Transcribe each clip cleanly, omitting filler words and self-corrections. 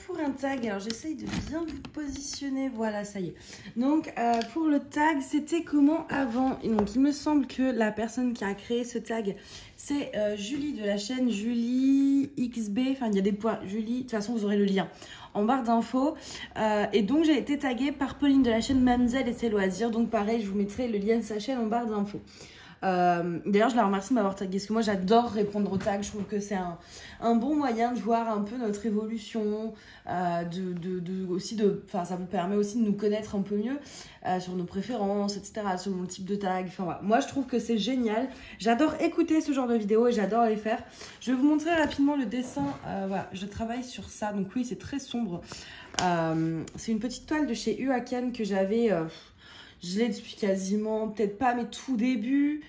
pour un tag, alors j'essaye de bien vous positionner, voilà, ça y est. Donc, pour le tag, c'était comment avant? Et donc, il me semble que la personne qui a créé ce tag, c'est Julie de la chaîne Julie XB, enfin, il y a des points, Julie, de toute façon, vous aurez le lien en barre d'infos. Et donc, j'ai été taguée par Pauline de la chaîne Mamzelle et ses loisirs. Donc, pareil, je vous mettrai le lien de sa chaîne en barre d'infos. D'ailleurs, je la remercie de m'avoir tagué parce que moi j'adore répondre aux tags. Je trouve que c'est un bon moyen de voir un peu notre évolution, enfin, ça vous permet aussi de nous connaître un peu mieux sur nos préférences, etc., selon le type de tag. Enfin, voilà. Moi je trouve que c'est génial. J'adore écouter ce genre de vidéos et j'adore les faire. Je vais vous montrer rapidement le dessin. Voilà, je travaille sur ça. Donc oui, c'est très sombre. C'est une petite toile de chez Huacan que j'avais... je l'ai depuis quasiment, peut-être pas mes tout débuts,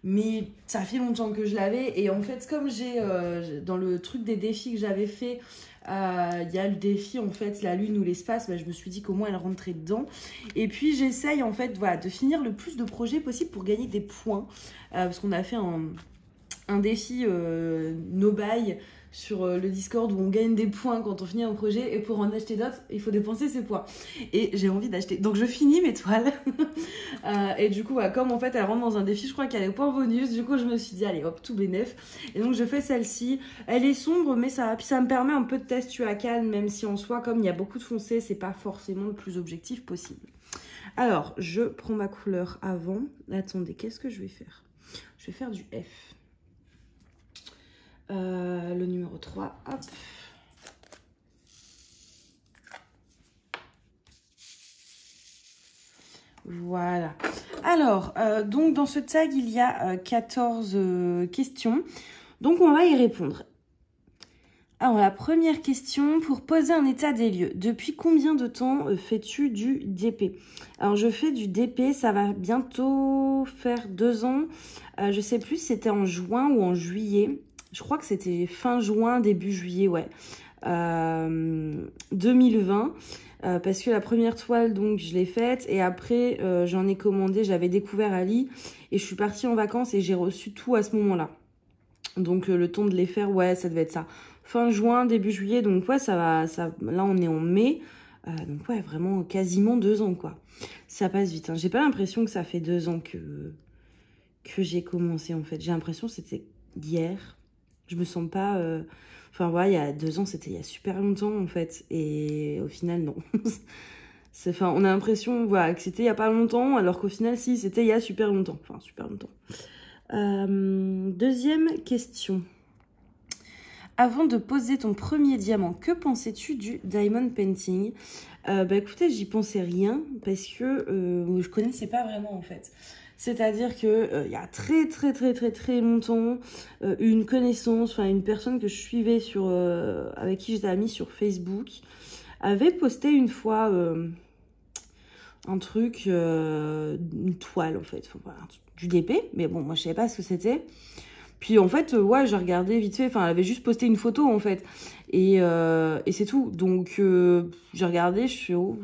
mais ça fait longtemps que je l'avais. Et en fait, comme j'ai, dans le truc des défis que j'avais fait, il y a le défi, en fait, la lune ou l'espace, bah, je me suis dit qu'au moins elle rentrait dedans. Et puis, j'essaye, en fait, voilà, de finir le plus de projets possible pour gagner des points. Parce qu'on a fait un défi no buy sur le Discord où on gagne des points quand on finit un projet, et pour en acheter d'autres, il faut dépenser ses points. Et j'ai envie d'acheter. Donc je finis mes toiles. Et du coup, comme en fait elle rentre dans un défi, je crois qu'elle est point bonus, du coup je me suis dit allez hop, tout bénef. Et donc je fais celle-ci. Elle est sombre, mais puis ça me permet un peu de test Huacan, même si en soi, comme il y a beaucoup de foncé, c'est pas forcément le plus objectif possible. Alors, je prends ma couleur avant. Attendez, qu'est-ce que je vais faire? Je vais faire du F. Le numéro 3, hop. Voilà. Alors, donc dans ce tag, il y a 14 questions. Donc, on va y répondre. Alors, la première question, pour poser un état des lieux. Depuis combien de temps fais-tu du DP? Alors, je fais du DP, ça va bientôt faire 2 ans. Je sais plus si c'était en juin ou en juillet. Je crois que c'était fin juin, début juillet, ouais. 2020. Parce que la première toile, donc, je l'ai faite. Et après, j'en ai commandé, j'avais découvert Ali. Et je suis partie en vacances et j'ai reçu tout à ce moment-là. Donc, le temps de les faire, ouais, ça devait être ça. Fin juin, début juillet. Donc, ouais, ça va. Là, on est en mai. Donc, ouais, vraiment quasiment 2 ans, quoi. Ça passe vite. Hein. J'ai pas l'impression que ça fait 2 ans que j'ai commencé, en fait. J'ai l'impression que c'était hier. Je me sens pas... Enfin, ouais, il y a 2 ans, c'était il y a super longtemps, en fait. Et au final, non. Enfin, on a l'impression voilà, que c'était il y a pas longtemps, alors qu'au final, si, c'était il y a super longtemps. Enfin, super longtemps. Deuxième question. Avant de poser ton premier diamant, que pensais-tu du diamond painting? Bah écoutez, j'y pensais rien, parce que je connaissais pas vraiment, en fait. C'est-à-dire que il y a très longtemps, une connaissance, enfin une personne que je suivais avec qui j'étais amie sur Facebook, avait posté une fois un truc, une toile en fait, enfin, voilà, du DP, mais bon, moi je savais pas ce que c'était. Puis en fait, ouais, j'ai regardé vite fait, enfin elle avait juste posté une photo en fait, et c'est tout. Donc j'ai regardé, je suis oh,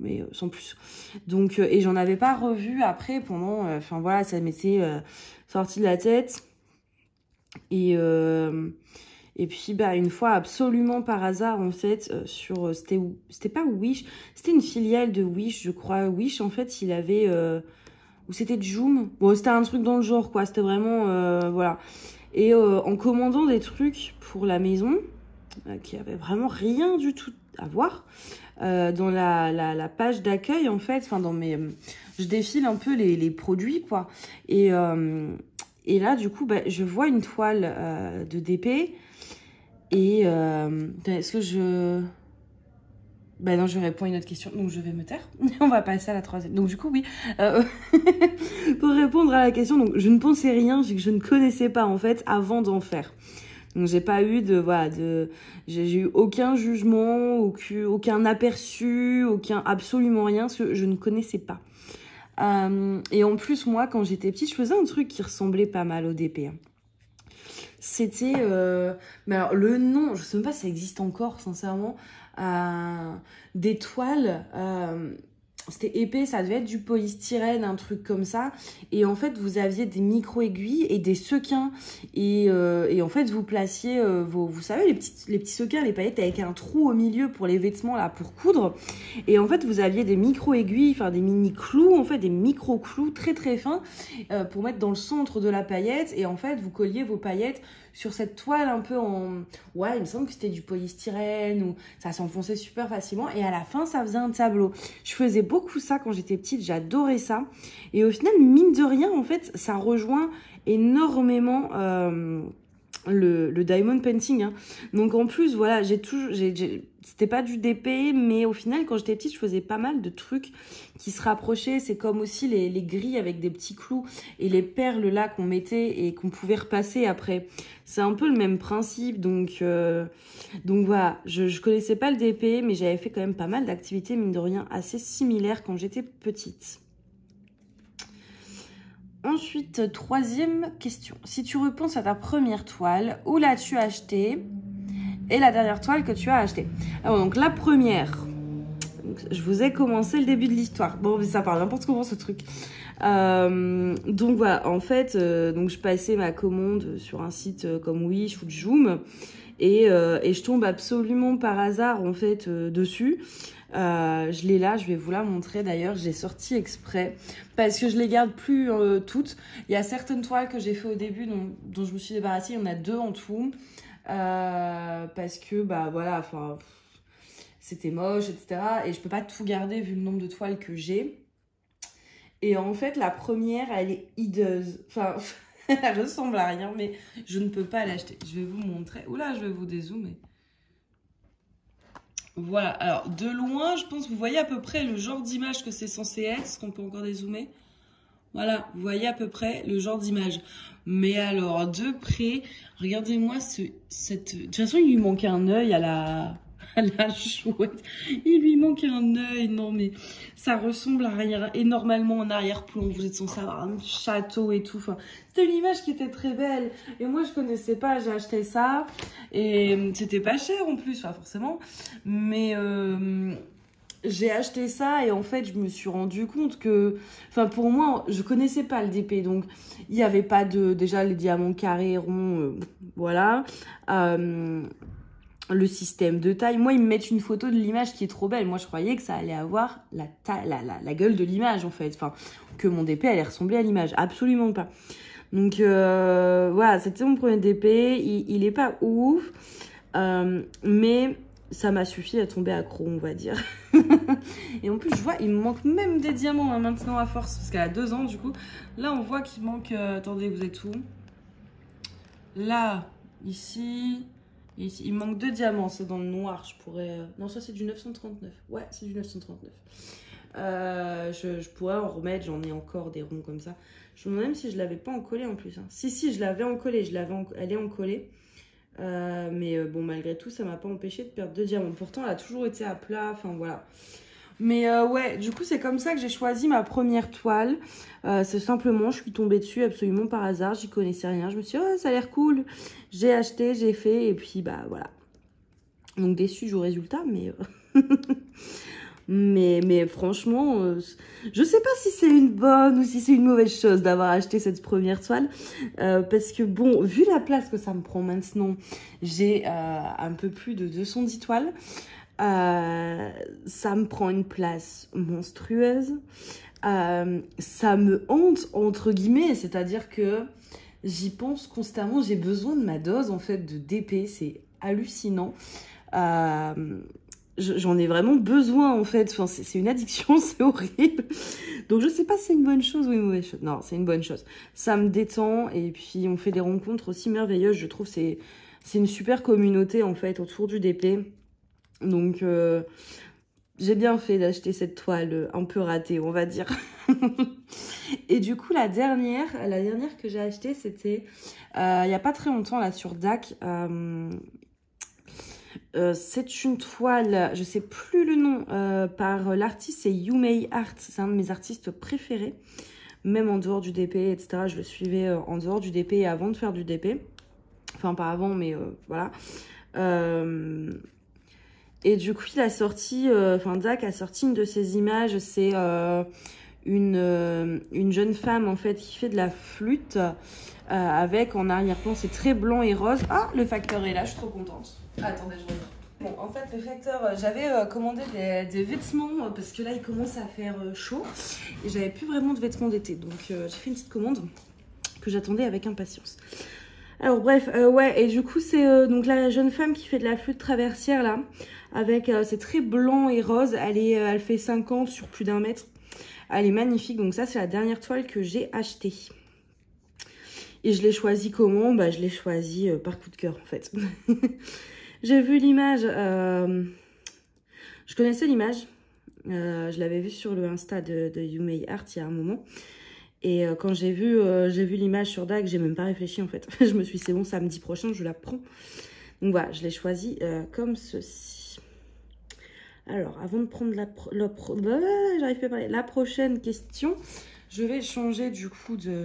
mais sans plus. Donc et j'en avais pas revu après pendant, enfin voilà, ça m'était sorti de la tête. Et puis bah une fois absolument par hasard en fait c'était pas Wish, c'était une filiale de Wish, je crois. Wish en fait il avait ou c'était Joom, bon c'était un truc dans le genre quoi, c'était vraiment voilà. Et en commandant des trucs pour la maison qui avait vraiment rien du tout à voir dans la page d'accueil en fait, enfin dans mes je défile un peu les produits quoi, et là du coup bah, je vois une toile de DP. Et est-ce que je... Bah non, je réponds à une autre question, donc je vais me taire. On va passer à la troisième. Donc du coup, oui, pour répondre à la question, donc je ne pensais rien, je ne connaissais pas en fait avant d'en faire. Donc j'ai pas eu j'ai eu aucun jugement, aucun aperçu, absolument rien, parce que je ne connaissais pas. Et en plus, moi, quand j'étais petite, je faisais un truc qui ressemblait pas mal au DP. Hein. C'était, mais alors le nom, je sais même pas si ça existe encore, sincèrement, des toiles c'était épais, ça devait être du polystyrène, un truc comme ça. Et en fait, vous aviez des micro-aiguilles et des sequins. Et en fait, vous placiez vous savez, les petits sequins, les paillettes avec un trou au milieu pour les vêtements, là, pour coudre. Et en fait, vous aviez des micro-aiguilles, enfin des mini-clous, en fait, des micro-clous très très fins pour mettre dans le centre de la paillette. Et en fait, vous colliez vos paillettes sur cette toile un peu en... Ouais, il me semble que c'était du polystyrène ou ça s'enfonçait super facilement. Et à la fin, ça faisait un tableau. Je faisais beaucoup ça quand j'étais petite, j'adorais ça. Et au final, mine de rien, en fait, ça rejoint énormément le diamond painting. Hein. Donc en plus, voilà, c'était pas du DP, mais au final, quand j'étais petite, je faisais pas mal de trucs qui se rapprochaient. C'est comme aussi les grilles avec des petits clous et les perles là qu'on mettait et qu'on pouvait repasser après. C'est un peu le même principe. Donc voilà, je connaissais pas le DP, mais j'avais fait quand même pas mal d'activités, mine de rien, assez similaires quand j'étais petite. Ensuite, troisième question. Si tu repenses à ta première toile, où l'as-tu achetée? Et la dernière toile que tu as achetée. Alors, donc la première, je vous ai commencé le début de l'histoire. Bon, mais ça parle n'importe comment ce truc. Donc voilà, en fait, donc je passais ma commande sur un site comme Wish ou Joom et je tombe absolument par hasard en fait dessus. Je l'ai là, je vais vous la montrer d'ailleurs, j'ai sorti exprès parce que je les garde plus toutes. Il y a certaines toiles que j'ai fait au début dont je me suis débarrassée, il y en a 2 en tout. Parce que bah voilà, enfin c'était moche, etc. Et je peux pas tout garder vu le nombre de toiles que j'ai. Et en fait la première elle est hideuse, enfin elle ressemble à rien, mais je ne peux pas l'acheter. Je vais vous montrer. Oula, je vais vous dézoomer. Voilà, alors de loin, je pense que vous voyez à peu près le genre d'image que c'est censé être. Est-ce qu'on peut encore dézoomer? Voilà, vous voyez à peu près le genre d'image. Mais alors, de près, regardez-moi cette... De toute façon, il lui manquait un œil à la chouette. Il lui manquait un œil, non mais ça ressemble à rien. Et normalement, en arrière-plan, vous êtes censé avoir un château et tout. Enfin, c'était une image qui était très belle. Et moi, je connaissais pas, j'ai acheté ça. Et c'était pas cher en plus, enfin forcément. Mais... j'ai acheté ça et en fait, je me suis rendu compte que... Enfin, pour moi, je connaissais pas le DP. Donc, il n'y avait pas de... Déjà, les diamants carrés, ronds, voilà. Le système de taille. Moi, ils me mettent une photo de l'image qui est trop belle. Moi, je croyais que ça allait avoir la gueule de l'image, en fait. Enfin, que mon DP allait ressembler à l'image. Absolument pas. Donc, voilà, c'était mon premier DP. Il est pas ouf. Mais... ça m'a suffi à tomber accro, on va dire. Et en plus, je vois, il me manque même des diamants hein, maintenant à force. Parce qu'elle a 2 ans, du coup. Là, on voit qu'il manque... attendez, vous êtes où? Là, ici, ici. Il me manque 2 diamants. C'est dans le noir. Je pourrais... Non, ça, c'est du 939. Ouais, c'est du 939. Je pourrais en remettre. J'en ai encore des ronds comme ça. Je me demande même si je l'avais pas encollé en plus. Hein. Si, je l'avais encollé. Elle est encollée. Mais bon, malgré tout, ça m'a pas empêché de perdre 2 diamants. Pourtant, elle a toujours été à plat. Enfin, voilà. Mais ouais, du coup, c'est comme ça que j'ai choisi ma première toile. C'est simplement, je suis tombée dessus absolument par hasard. J'y connaissais rien. Je me suis dit, oh, ça a l'air cool. J'ai acheté, j'ai fait. Et puis, bah, voilà. Donc, déçue du résultat, mais... mais franchement, je sais pas si c'est une bonne ou si c'est une mauvaise chose d'avoir acheté cette première toile. Parce que bon, vu la place que ça me prend maintenant, j'ai un peu plus de 210 toiles. Ça me prend une place monstrueuse. Ça me hante, entre guillemets, c'est-à-dire que j'y pense constamment. J'ai besoin de ma dose, en fait, de DP. C'est hallucinant. J'en ai vraiment besoin en fait, enfin, c'est une addiction, c'est horrible. Donc je sais pas si c'est une bonne chose ou une mauvaise chose. Non, c'est une bonne chose. Ça me détend et puis on fait des rencontres aussi merveilleuses. Je trouve c'est une super communauté en fait autour du DP. Donc j'ai bien fait d'acheter cette toile un peu ratée, on va dire. Et du coup la dernière que j'ai achetée c'était il y a pas très longtemps là sur DAC. C'est une toile, je sais plus le nom, par l'artiste, c'est Yumei Art. C'est un de mes artistes préférés, même en dehors du DP, etc. Je le suivais en dehors du DP et avant de faire du DP. Enfin, pas avant, mais voilà. Et du coup, il a sorti, Zach a sorti une de ses images. C'est une jeune femme, en fait, qui fait de la flûte avec en arrière-plan, c'est très blanc et rose. Ah, le facteur est là, je suis trop contente. Attendez, je reviens. Bon, en fait, le facteur, j'avais commandé des vêtements parce que là, il commence à faire chaud et j'avais plus vraiment de vêtements d'été. Donc, j'ai fait une petite commande que j'attendais avec impatience. Alors, bref, ouais, et du coup, c'est donc la jeune femme qui fait de la flûte traversière là, avec, c'est très blanc et rose. Elle fait 5 ans sur plus d'1 mètre. Elle est magnifique. Donc, ça, c'est la dernière toile que j'ai achetée. Et je l'ai choisie comment? Bah, je l'ai choisie par coup de cœur, en fait. J'ai vu l'image, je connaissais l'image, je l'avais vue sur le Insta de You May Art il y a un moment. Et quand j'ai vu l'image sur DAC, j'ai même pas réfléchi en fait. Je me suis dit c'est bon, samedi prochain, je la prends. Donc voilà, je l'ai choisie comme ceci. Alors, avant de prendre j'arrive pas à parler. La prochaine question, je vais changer du coup de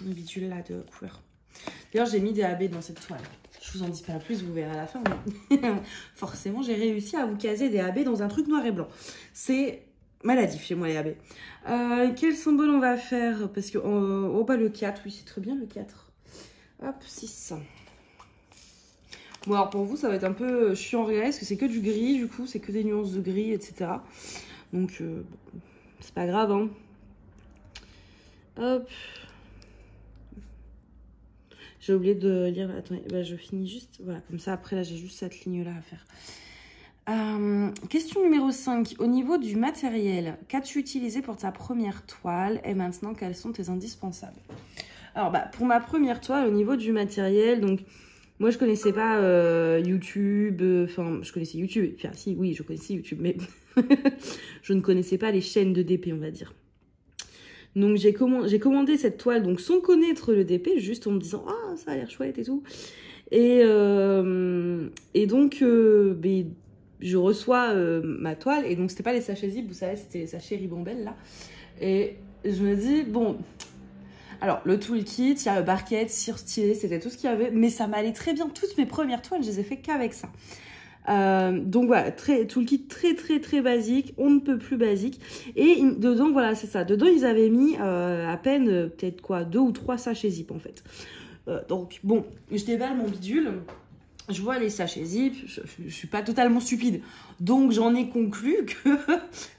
bidule là de couleur. D'ailleurs, j'ai mis des AB dans cette toile. Je vous en dis pas plus, vous verrez à la fin. Mais forcément, j'ai réussi à vous caser des AB dans un truc noir et blanc. C'est maladif chez moi, les AB. Quel symbole on va faire? Parce que, oh bah le 4, oui, c'est très bien le 4. Hop, 6. Bon, alors pour vous, ça va être un peu chiant à regarder, parce que c'est que du gris, du coup, c'est que des nuances de gris, etc. Donc, c'est pas grave, hein. Hop. J'ai oublié de lire. Attendez, bah, je finis juste. Voilà, comme ça, après, là, j'ai juste cette ligne-là à faire. Question numéro 5. Au niveau du matériel, qu'as-tu utilisé pour ta première toile? Et maintenant, quels sont tes indispensables? Alors, bah, pour ma première toile, au niveau du matériel, donc, moi, je connaissais pas YouTube. Enfin, je connaissais YouTube. Enfin, si, oui, je connaissais YouTube, mais je ne connaissais pas les chaînes de DP, on va dire. Donc j'ai commandé cette toile donc sans connaître le DP, juste en me disant ah ça a l'air chouette et tout. Et donc je reçois ma toile et donc c'était pas les sachets zip, vous savez, c'était les sachets Ribambelle là. Et je me dis bon, alors le toolkit, il y a le barquette, cire stylée, c'était tout ce qu'il y avait, mais ça m'allait très bien. Toutes mes premières toiles, je les ai fait qu'avec ça. Donc voilà, toolkit très basique, on ne peut plus basique. Et dedans, voilà, c'est ça. Dedans, ils avaient mis à peine, peut-être quoi, 2 ou 3 sachets zip en fait. Donc bon, je déballe mon bidule, je vois les sachets zip, je suis pas totalement stupide. Donc j'en ai conclu que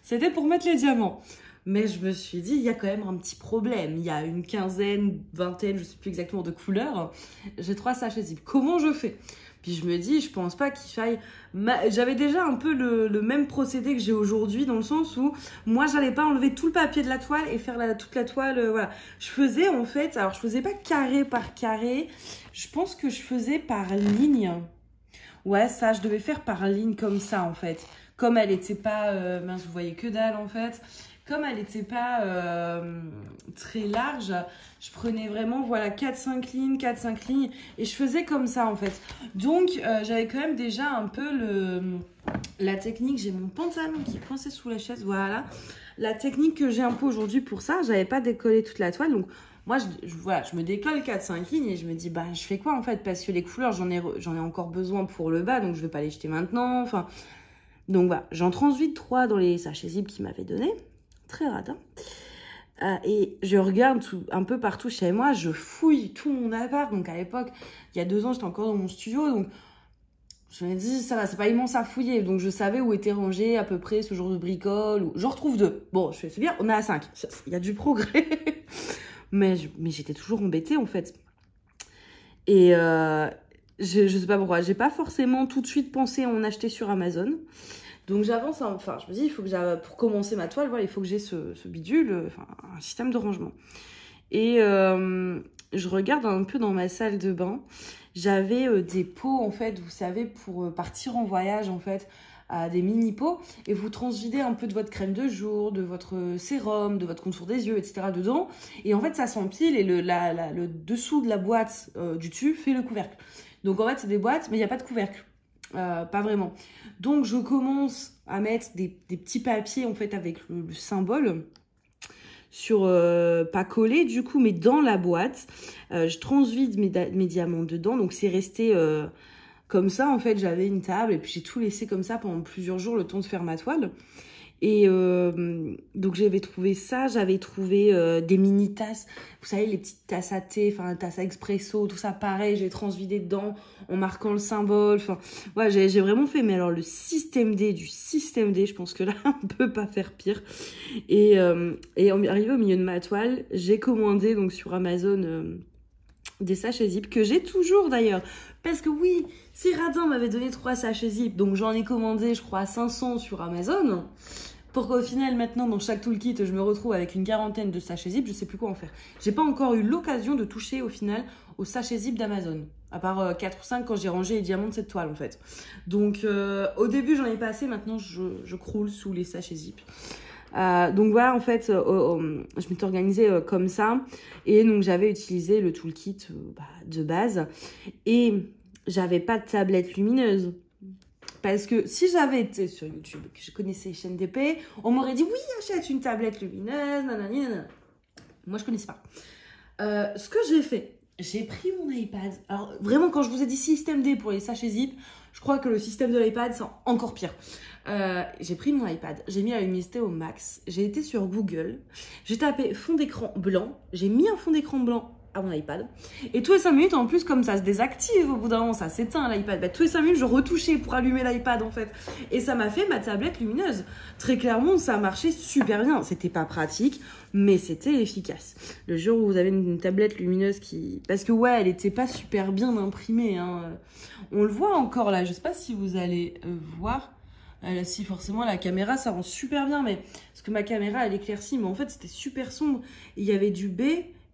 c'était pour mettre les diamants. Mais je me suis dit, il y a quand même un petit problème. Il y a une quinzaine, vingtaine, je sais plus exactement de couleurs. J'ai 3 sachets zip. Comment je fais? Puis je me dis, je pense pas qu'il faille... J'avais déjà un peu le même procédé que j'ai aujourd'hui, dans le sens où moi, j'allais pas enlever tout le papier de la toile et faire toute la toile, voilà. Je faisais en fait, alors je faisais pas carré par carré, je pense que je faisais par ligne. Ouais, ça, je devais faire par ligne comme ça en fait. Comme elle était pas... mince, vous voyez que dalle en fait. Comme elle n'était pas très large, je prenais vraiment, voilà, 4-5 lignes, 4-5 lignes, et je faisais comme ça, en fait. Donc, j'avais quand même déjà un peu la technique. J'ai mon pantalon qui est coincé sous la chaise, voilà. La technique que j'ai un peu aujourd'hui pour ça, j'avais pas décollé toute la toile, donc moi, voilà, je me décolle 4-5 lignes et je me dis, bah, je fais quoi, en fait? Parce que les couleurs, j'en ai encore besoin pour le bas, donc je vais pas les jeter maintenant, enfin... Donc, voilà, j'en transvide 3 dans les sachets zip qu'ils m'avaient donné. Très radin. Et je regarde un peu partout chez moi, je fouille tout mon appart. Donc à l'époque, il y a 2 ans, j'étais encore dans mon studio, donc je me dis ça va, c'est pas immense à fouiller. Donc je savais où était rangé à peu près ce genre de bricole. J'en retrouve 2. Bon, je fais c'est bien, on est à 5. Il y a du progrès. mais j'étais toujours embêtée en fait. Et je sais pas pourquoi, j'ai pas forcément tout de suite pensé à en acheter sur Amazon. Donc j'avance, enfin je me dis, il faut que pour commencer ma toile, voilà, il faut que j'ai ce bidule, enfin un système de rangement. Et je regarde un peu dans ma salle de bain, j'avais des pots en fait, vous savez, pour partir en voyage en fait, des mini pots, et vous transvidez un peu de votre crème de jour, de votre sérum, de votre contour des yeux, etc. dedans, et en fait ça s'empile et le dessous de la boîte du dessus fait le couvercle. Donc en fait c'est des boîtes, mais il n'y a pas de couvercle. Pas vraiment. Donc je commence à mettre des petits papiers en fait avec le symbole sur pas collé du coup mais dans la boîte. Je transvide mes diamants dedans, donc c'est resté Comme ça, en fait, j'avais une table et puis j'ai tout laissé comme ça pendant plusieurs jours, le temps de faire ma toile. Et donc j'avais trouvé ça, j'avais trouvé des mini tasses, vous savez les petites tasses à thé, enfin tasses à expresso, tout ça pareil, j'ai transvidé dedans en marquant le symbole, enfin ouais j'ai vraiment fait, mais alors le système D du système D, je pense que là on peut pas faire pire. Et arrivé au milieu de ma toile, j'ai commandé donc sur Amazon des sachets zip que j'ai toujours d'ailleurs, parce que oui, Céradin m'avait donné 3 sachets zip, donc j'en ai commandé je crois 500 sur Amazon, pour qu'au final maintenant dans chaque toolkit je me retrouve avec une quarantaine de sachets zip, je sais plus quoi en faire. J'ai pas encore eu l'occasion de toucher au final aux sachets zip d'Amazon, à part 4 ou 5 quand j'ai rangé les diamants de cette toile en fait. Donc au début j'en ai pas assez, maintenant je croule sous les sachets zip. Donc voilà, en fait, je m'étais organisée comme ça. Et donc, j'avais utilisé le toolkit de base. Et j'avais pas de tablette lumineuse. Parce que si j'avais été sur YouTube, que je connaissais les chaînes d'épée, on m'aurait dit, oui, achète une tablette lumineuse, nanani, nanana. Moi, je connaissais pas. Ce que j'ai fait, j'ai pris mon iPad. Alors, vraiment, quand je vous ai dit système D pour les sachets zip, je crois que le système de l'iPad, c'est encore pire. J'ai pris mon iPad, j'ai mis la luminosité au max, j'ai été sur Google, j'ai tapé fond d'écran blanc, j'ai mis un fond d'écran blanc à mon iPad, et tous les 5 minutes, en plus, comme ça se désactive au bout d'un moment, ça s'éteint l'iPad, tous les 5 minutes, je retouchais pour allumer l'iPad en fait, et ça m'a fait ma tablette lumineuse. Très clairement, ça marchait super bien, c'était pas pratique, mais c'était efficace. Le jour où vous avez une tablette lumineuse qui... Parce que ouais, elle était pas super bien imprimée, hein. On le voit encore là, je sais pas si vous allez voir... si forcément la caméra ça rend super bien, mais parce que ma caméra elle éclaircit, mais en fait c'était super sombre. Il y avait du B,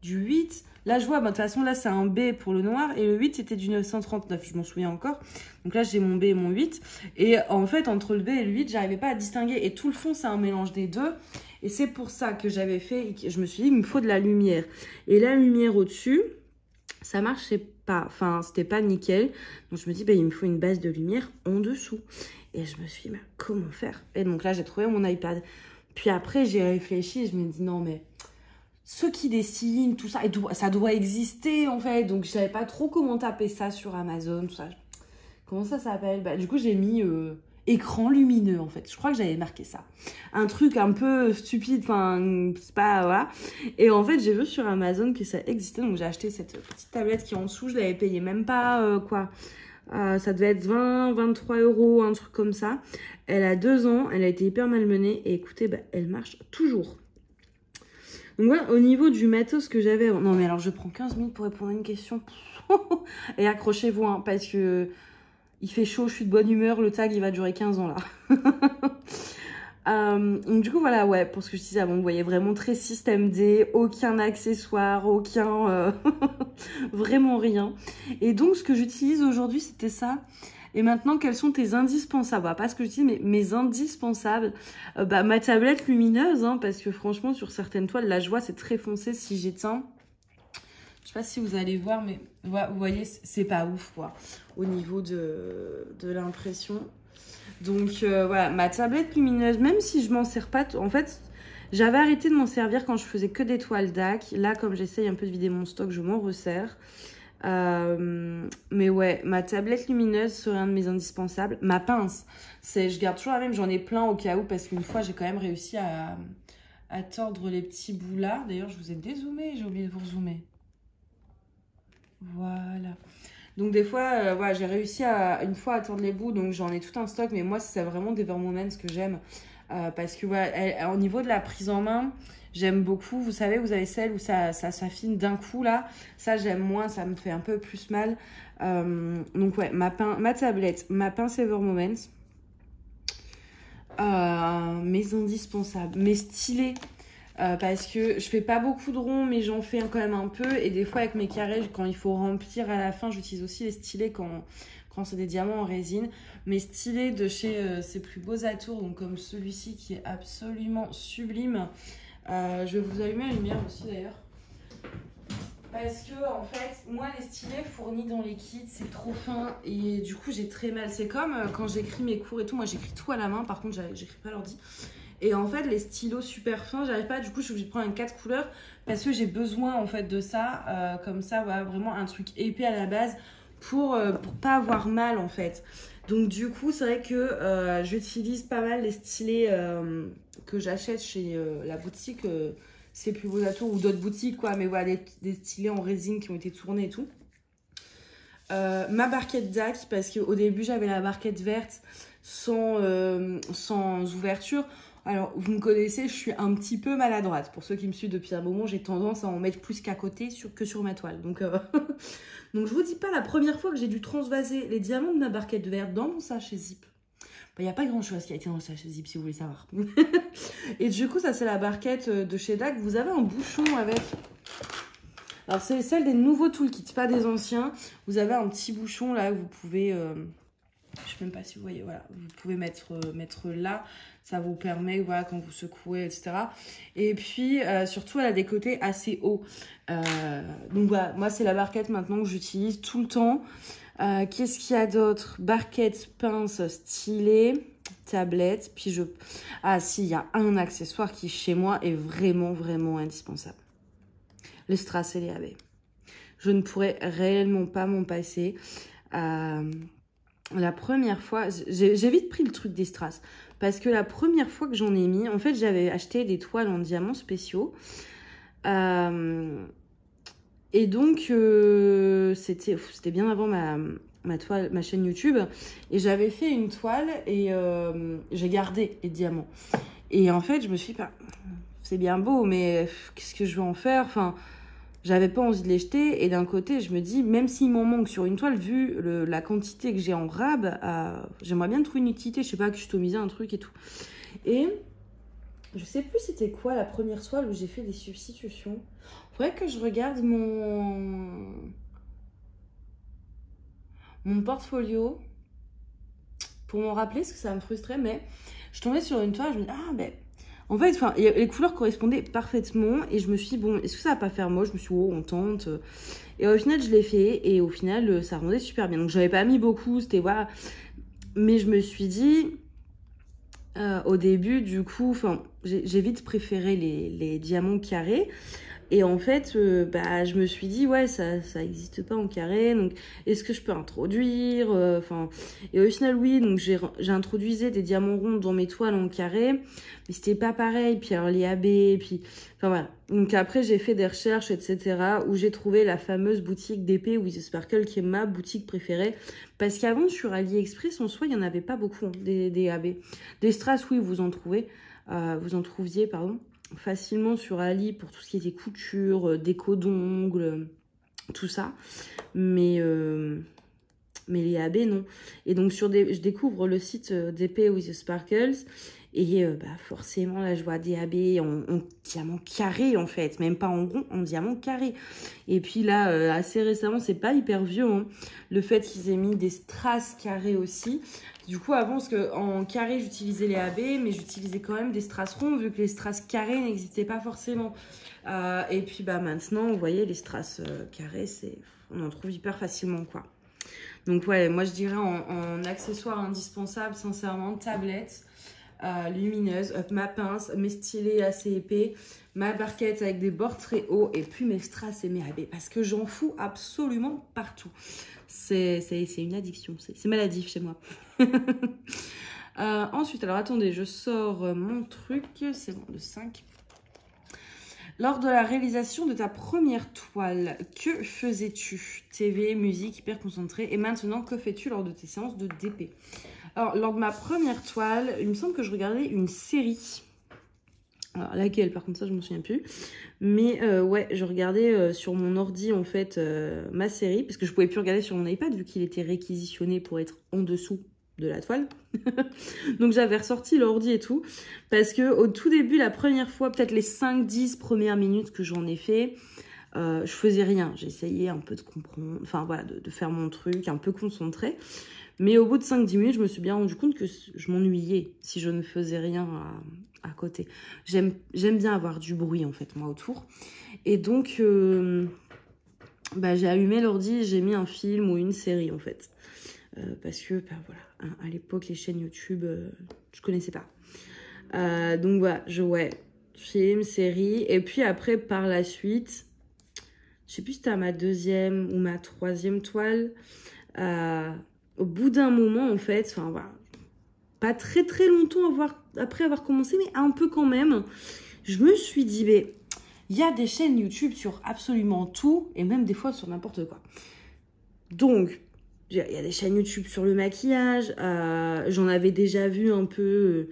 du 8. Là je vois, de toute façon là c'est un B pour le noir et le 8 c'était du 939, je m'en souviens encore. Donc là j'ai mon B et mon 8. Et en fait entre le B et le 8 j'arrivais pas à distinguer. Et tout le fond c'est un mélange des deux. Et c'est pour ça que j'avais fait, je me suis dit il me faut de la lumière. Et la lumière au-dessus, ça marchait pas, enfin c'était pas nickel. Donc je me dis il me faut une base de lumière en dessous. Et je me suis dit, mais comment faire? Et donc là, j'ai trouvé mon iPad. Puis après, j'ai réfléchi et je me dis, non, mais ceux qui dessinent, tout ça, ça doit exister, en fait. Donc, je savais pas trop comment taper ça sur Amazon, tout ça. Comment ça s'appelle? Du coup, j'ai mis écran lumineux, en fait. Je crois que j'avais marqué ça. Un truc un peu stupide, enfin, c'est pas, voilà. Et en fait, j'ai vu sur Amazon que ça existait. Donc, j'ai acheté cette petite tablette qui est en dessous. Je l'avais payée même pas, ça devait être 20, 23 €, un truc comme ça. Elle a 2 ans, elle a été hyper malmenée et écoutez, elle marche toujours. Donc voilà, au niveau du matos que j'avais... Non mais alors je prends 15 minutes pour répondre à une question. Et accrochez-vous, hein, parce que il fait chaud, je suis de bonne humeur, le tag il va durer 15 ans là. Donc du coup voilà, ouais, pour ce que je disais avant, vous voyez vraiment très système D, aucun accessoire, aucun vraiment rien. Et donc ce que j'utilise aujourd'hui c'était ça. Et maintenant, quels sont tes indispensables? Pas ce que je dis, mais mes indispensables. Ma tablette lumineuse, hein, parce que franchement sur certaines toiles, là je vois c'est très foncé si j'éteins. Je sais pas si vous allez voir, mais vous voyez c'est pas ouf quoi, au niveau de l'impression. Donc voilà, ma tablette lumineuse, même si je m'en sers pas, en fait, j'avais arrêté de m'en servir quand je faisais que des toiles DAC. Là, comme j'essaye un peu de vider mon stock, je m'en resserre. Mais ouais, ma tablette lumineuse serait un de mes indispensables. Ma pince, je garde toujours la même, j'en ai plein au cas où, parce qu'une fois, j'ai quand même réussi à tordre les petits bouts là. D'ailleurs, je vous ai dézoomé, j'ai oublié de vous rezoomer. Voilà. Donc des fois, voilà, j'ai réussi une fois à tordre les bouts, donc j'en ai tout un stock. Mais moi, c'est vraiment des Vermoments que j'aime. Parce que voilà, au niveau de la prise en main, j'aime beaucoup. Vous savez, vous avez celle où ça s'affine d'un coup là. Ça, j'aime moins, ça me fait un peu plus mal. Donc ouais, ma tablette, ma pince Vermoments. Mes indispensables, mes stylés. Parce que je fais pas beaucoup de ronds, mais j'en fais quand même un peu. Et des fois, avec mes carrés, quand il faut remplir à la fin, j'utilise aussi les stylés quand c'est des diamants en résine. Mes stylés de chez Ses Plus Beaux Atours, donc comme celui-ci qui est absolument sublime. Je vais vous allumer la lumière aussi d'ailleurs. Parce que en fait, moi les stylés fournis dans les kits, c'est trop fin et du coup j'ai très mal. C'est comme quand j'écris mes cours et tout, moi j'écris tout à la main, par contre j'écris pas à l'ordi. Et en fait les stylos super fins, j'arrive pas, du coup je suis obligée de prendre un 4 couleurs parce que j'ai besoin en fait de ça. Comme ça, voilà, vraiment un truc épais à la base pour pas avoir mal en fait. Donc du coup, c'est vrai que j'utilise pas mal les stylés que j'achète chez la boutique C'est Plus Beau Tour ou d'autres boutiques quoi, mais voilà, des stylés en résine qui ont été tournés et tout. Ma barquette DAC, parce qu'au début j'avais la barquette verte sans ouverture. Alors vous me connaissez, je suis un petit peu maladroite. Pour ceux qui me suivent depuis un moment, j'ai tendance à en mettre plus qu'à côté que sur ma toile. Donc, donc je vous dis pas la première fois que j'ai dû transvaser les diamants de ma barquette verte dans mon sachet zip. Il n'y a pas grand chose qui a été dans le sachet zip si vous voulez savoir. Et du coup ça c'est la barquette de chez DAC. Vous avez un bouchon avec... Alors, c'est celle des nouveaux toolkits, pas des anciens. Vous avez un petit bouchon là, vous pouvez... je sais même pas si vous voyez, voilà. Vous pouvez mettre là. Ça vous permet, voilà, quand vous secouez, etc. Et puis, surtout, elle a des côtés assez hauts. Donc, voilà, moi, c'est la barquette maintenant que j'utilise tout le temps. Qu'est-ce qu'il y a d'autre? Barquette, pince, stylet, tablette. Puis, Ah, si, il y a un accessoire qui, chez moi, est vraiment, vraiment indispensable. Les strass et les AB. Je ne pourrais réellement pas m'en passer. La première fois, j'ai vite pris le truc des strass. Parce que la première fois que j'en ai mis, en fait, j'avais acheté des toiles en diamants spéciaux. Et donc, c'était bien avant ma chaîne YouTube. Et j'avais fait une toile et j'ai gardé les diamants. Et en fait, je me suis dit, c'est bien beau, mais qu'est-ce que je vais en faire? Enfin, j'avais pas envie de les jeter. Et d'un côté, je me dis, même s'il m'en manque sur une toile, vu la quantité que j'ai en rab, j'aimerais bien trouver une utilité. Je sais pas, customiser un truc et tout. Et je sais plus c'était quoi la première toile où j'ai fait des substitutions. Faudrait que je regarde mon portfolio pour m'en rappeler, parce que ça me frustrait. Mais je tombais sur une toile, je me dis, ah ben... En fait, les couleurs correspondaient parfaitement et je me suis dit, bon, est-ce que ça va pas faire moche? Je me suis dit, oh, on tente. Et au final, je l'ai fait et au final, ça rendait super bien. Donc, j'avais pas mis beaucoup, c'était voilà. Mais je me suis dit, au début, du coup, j'ai vite préféré les diamants carrés. Et en fait, je me suis dit, ouais, ça n'existe pas en carré, donc est-ce que je peux introduire et au final, oui, donc j'ai introduisé des diamants ronds dans mes toiles en carré, mais c'était pas pareil, puis alors les AB, puis... Enfin voilà, donc après, j'ai fait des recherches, etc., où j'ai trouvé la fameuse boutique d'épée with Sparkle, qui est ma boutique préférée, parce qu'avant, sur AliExpress, en soi, il n'y en avait pas beaucoup, hein, des AB. Des strass, oui, vous en trouviez, pardon, facilement sur Ali pour tout ce qui était couture, déco d'ongles, tout ça. Mais les AB, non. Et donc, je découvre le site d'épée with the Sparkles. Et forcément, là, je vois des AB en diamant carré, en fait. Même pas en rond, en diamant carré. Et puis là, assez récemment, c'est pas hyper vieux, hein, le fait qu'ils aient mis des strass carrés aussi. Du coup, avant, parce qu'en carré, j'utilisais les AB, mais j'utilisais quand même des strass ronds, vu que les strass carrés n'existaient pas forcément. Et puis, maintenant, vous voyez, les strass carrés, on en trouve hyper facilement, quoi. Donc, ouais, moi, je dirais en accessoire indispensable, sincèrement, tablette lumineuse, ma pince, mes stylés assez épais, ma barquette avec des bords très hauts, et puis mes strass et mes AB, parce que j'en fous absolument partout. C'est une addiction, c'est maladif chez moi. Ensuite, alors attendez, je sors mon truc, c'est bon, le 5. Lors de la réalisation de ta première toile, que faisais-tu? TV, musique, hyper concentré. Et maintenant, que fais-tu lors de tes séances de DP? Alors, lors de ma première toile, il me semble que je regardais une série. Alors, laquelle? Par contre, ça, je ne me souviens plus. Mais ouais, je regardais sur mon ordi, en fait, ma série. Parce que je ne pouvais plus regarder sur mon iPad, vu qu'il était réquisitionné pour être en dessous de la toile. Donc, j'avais ressorti l'ordi et tout. Parce que au tout début, la première fois, peut-être les 5-10 premières minutes que j'en ai fait, je faisais rien. J'essayais un peu de comprendre, enfin voilà, de faire mon truc, un peu concentré. Mais au bout de 5-10 minutes, je me suis bien rendu compte que je m'ennuyais si je ne faisais rien à côté. J'aime bien avoir du bruit, en fait, moi, autour. Et donc, j'ai allumé l'ordi, j'ai mis un film ou une série, en fait. Parce que, voilà, à l'époque, les chaînes YouTube, je connaissais pas. Donc, voilà, film, série. Et puis après, par la suite, je sais plus si c'était à ma deuxième ou ma troisième toile. Au bout d'un moment, en fait, enfin voilà, pas très très longtemps après avoir commencé, mais un peu quand même, je me suis dit, mais il y a des chaînes YouTube sur absolument tout, et même des fois sur n'importe quoi. Donc, il y a des chaînes YouTube sur le maquillage, j'en avais déjà vu un peu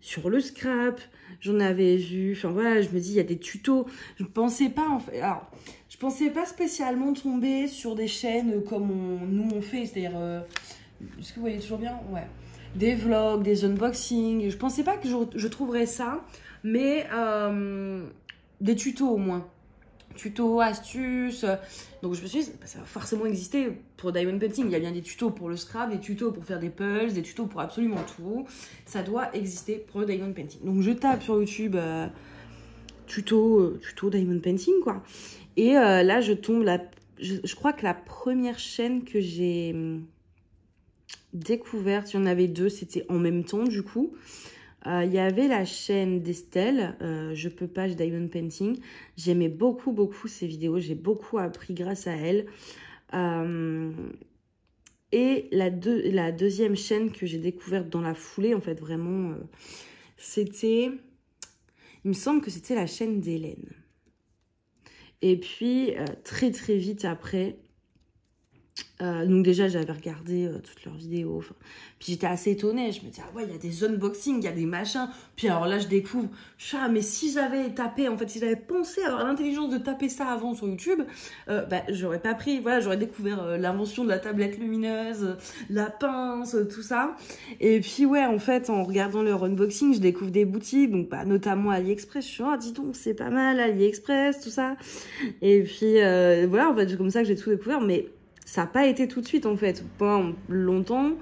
sur le scrap, j'en avais vu, enfin voilà, je me dis, il y a des tutos. Je pensais pas, en fait, alors, je pensais pas spécialement tomber sur des chaînes comme nous on fait, c'est-à-dire, est-ce que vous voyez toujours bien? Ouais. Des vlogs, des unboxings, je pensais pas que je trouverais ça, mais des tutos au moins. Tutos, astuces. Donc je me suis dit, ça va forcément exister pour Diamond Painting. Il y a bien des tutos pour le scrap, des tutos pour faire des pulls, des tutos pour absolument tout. Ça doit exister pour le Diamond Painting. Donc je tape sur YouTube tuto Diamond Painting, quoi. Et là, je tombe, je crois que la première chaîne que j'ai découverte, il y en avait deux, c'était en même temps du coup. Il y avait la chaîne d'Estelle, Je peux pas, Diamond Painting. J'aimais beaucoup ses vidéos, j'ai beaucoup appris grâce à elle. Et la deuxième chaîne que j'ai découverte dans la foulée, en fait, vraiment, c'était... Il me semble que c'était la chaîne d'Hélène. Et puis, très vite après... donc déjà j'avais regardé toutes leurs vidéos, puis j'étais assez étonnée, je me disais ah ouais il y a des unboxings, il y a des machins, puis alors là je découvre, je suis ah mais si j'avais tapé, en fait si j'avais pensé avoir l'intelligence de taper ça avant sur YouTube, bah j'aurais pas pris, voilà j'aurais découvert l'invention de la tablette lumineuse, la pince, tout ça, et puis ouais en fait en regardant leur unboxing je découvre des boutiques, donc bah, notamment AliExpress, je suis oh dis donc c'est pas mal AliExpress, tout ça, et puis voilà en fait c'est comme ça que j'ai tout découvert, mais ça n'a pas été tout de suite, en fait. Pendant longtemps,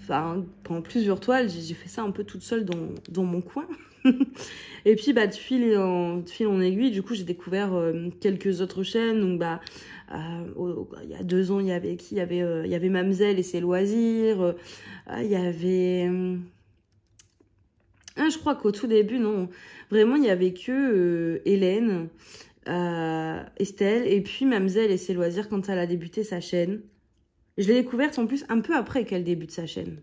enfin, pendant plusieurs toiles, j'ai fait ça un peu toute seule dans mon coin. Et puis, bah, de fil en aiguille, du coup, j'ai découvert quelques autres chaînes. Donc, bah, il y a 2 ans, il y avait qui? Il y avait Mamzelle et ses loisirs. Il y avait... je crois qu'au tout début, non. Vraiment, il n'y avait que Hélène... Estelle et puis Mamzelle et ses loisirs quand elle a débuté sa chaîne. Je l'ai découverte en plus un peu après qu'elle débute sa chaîne.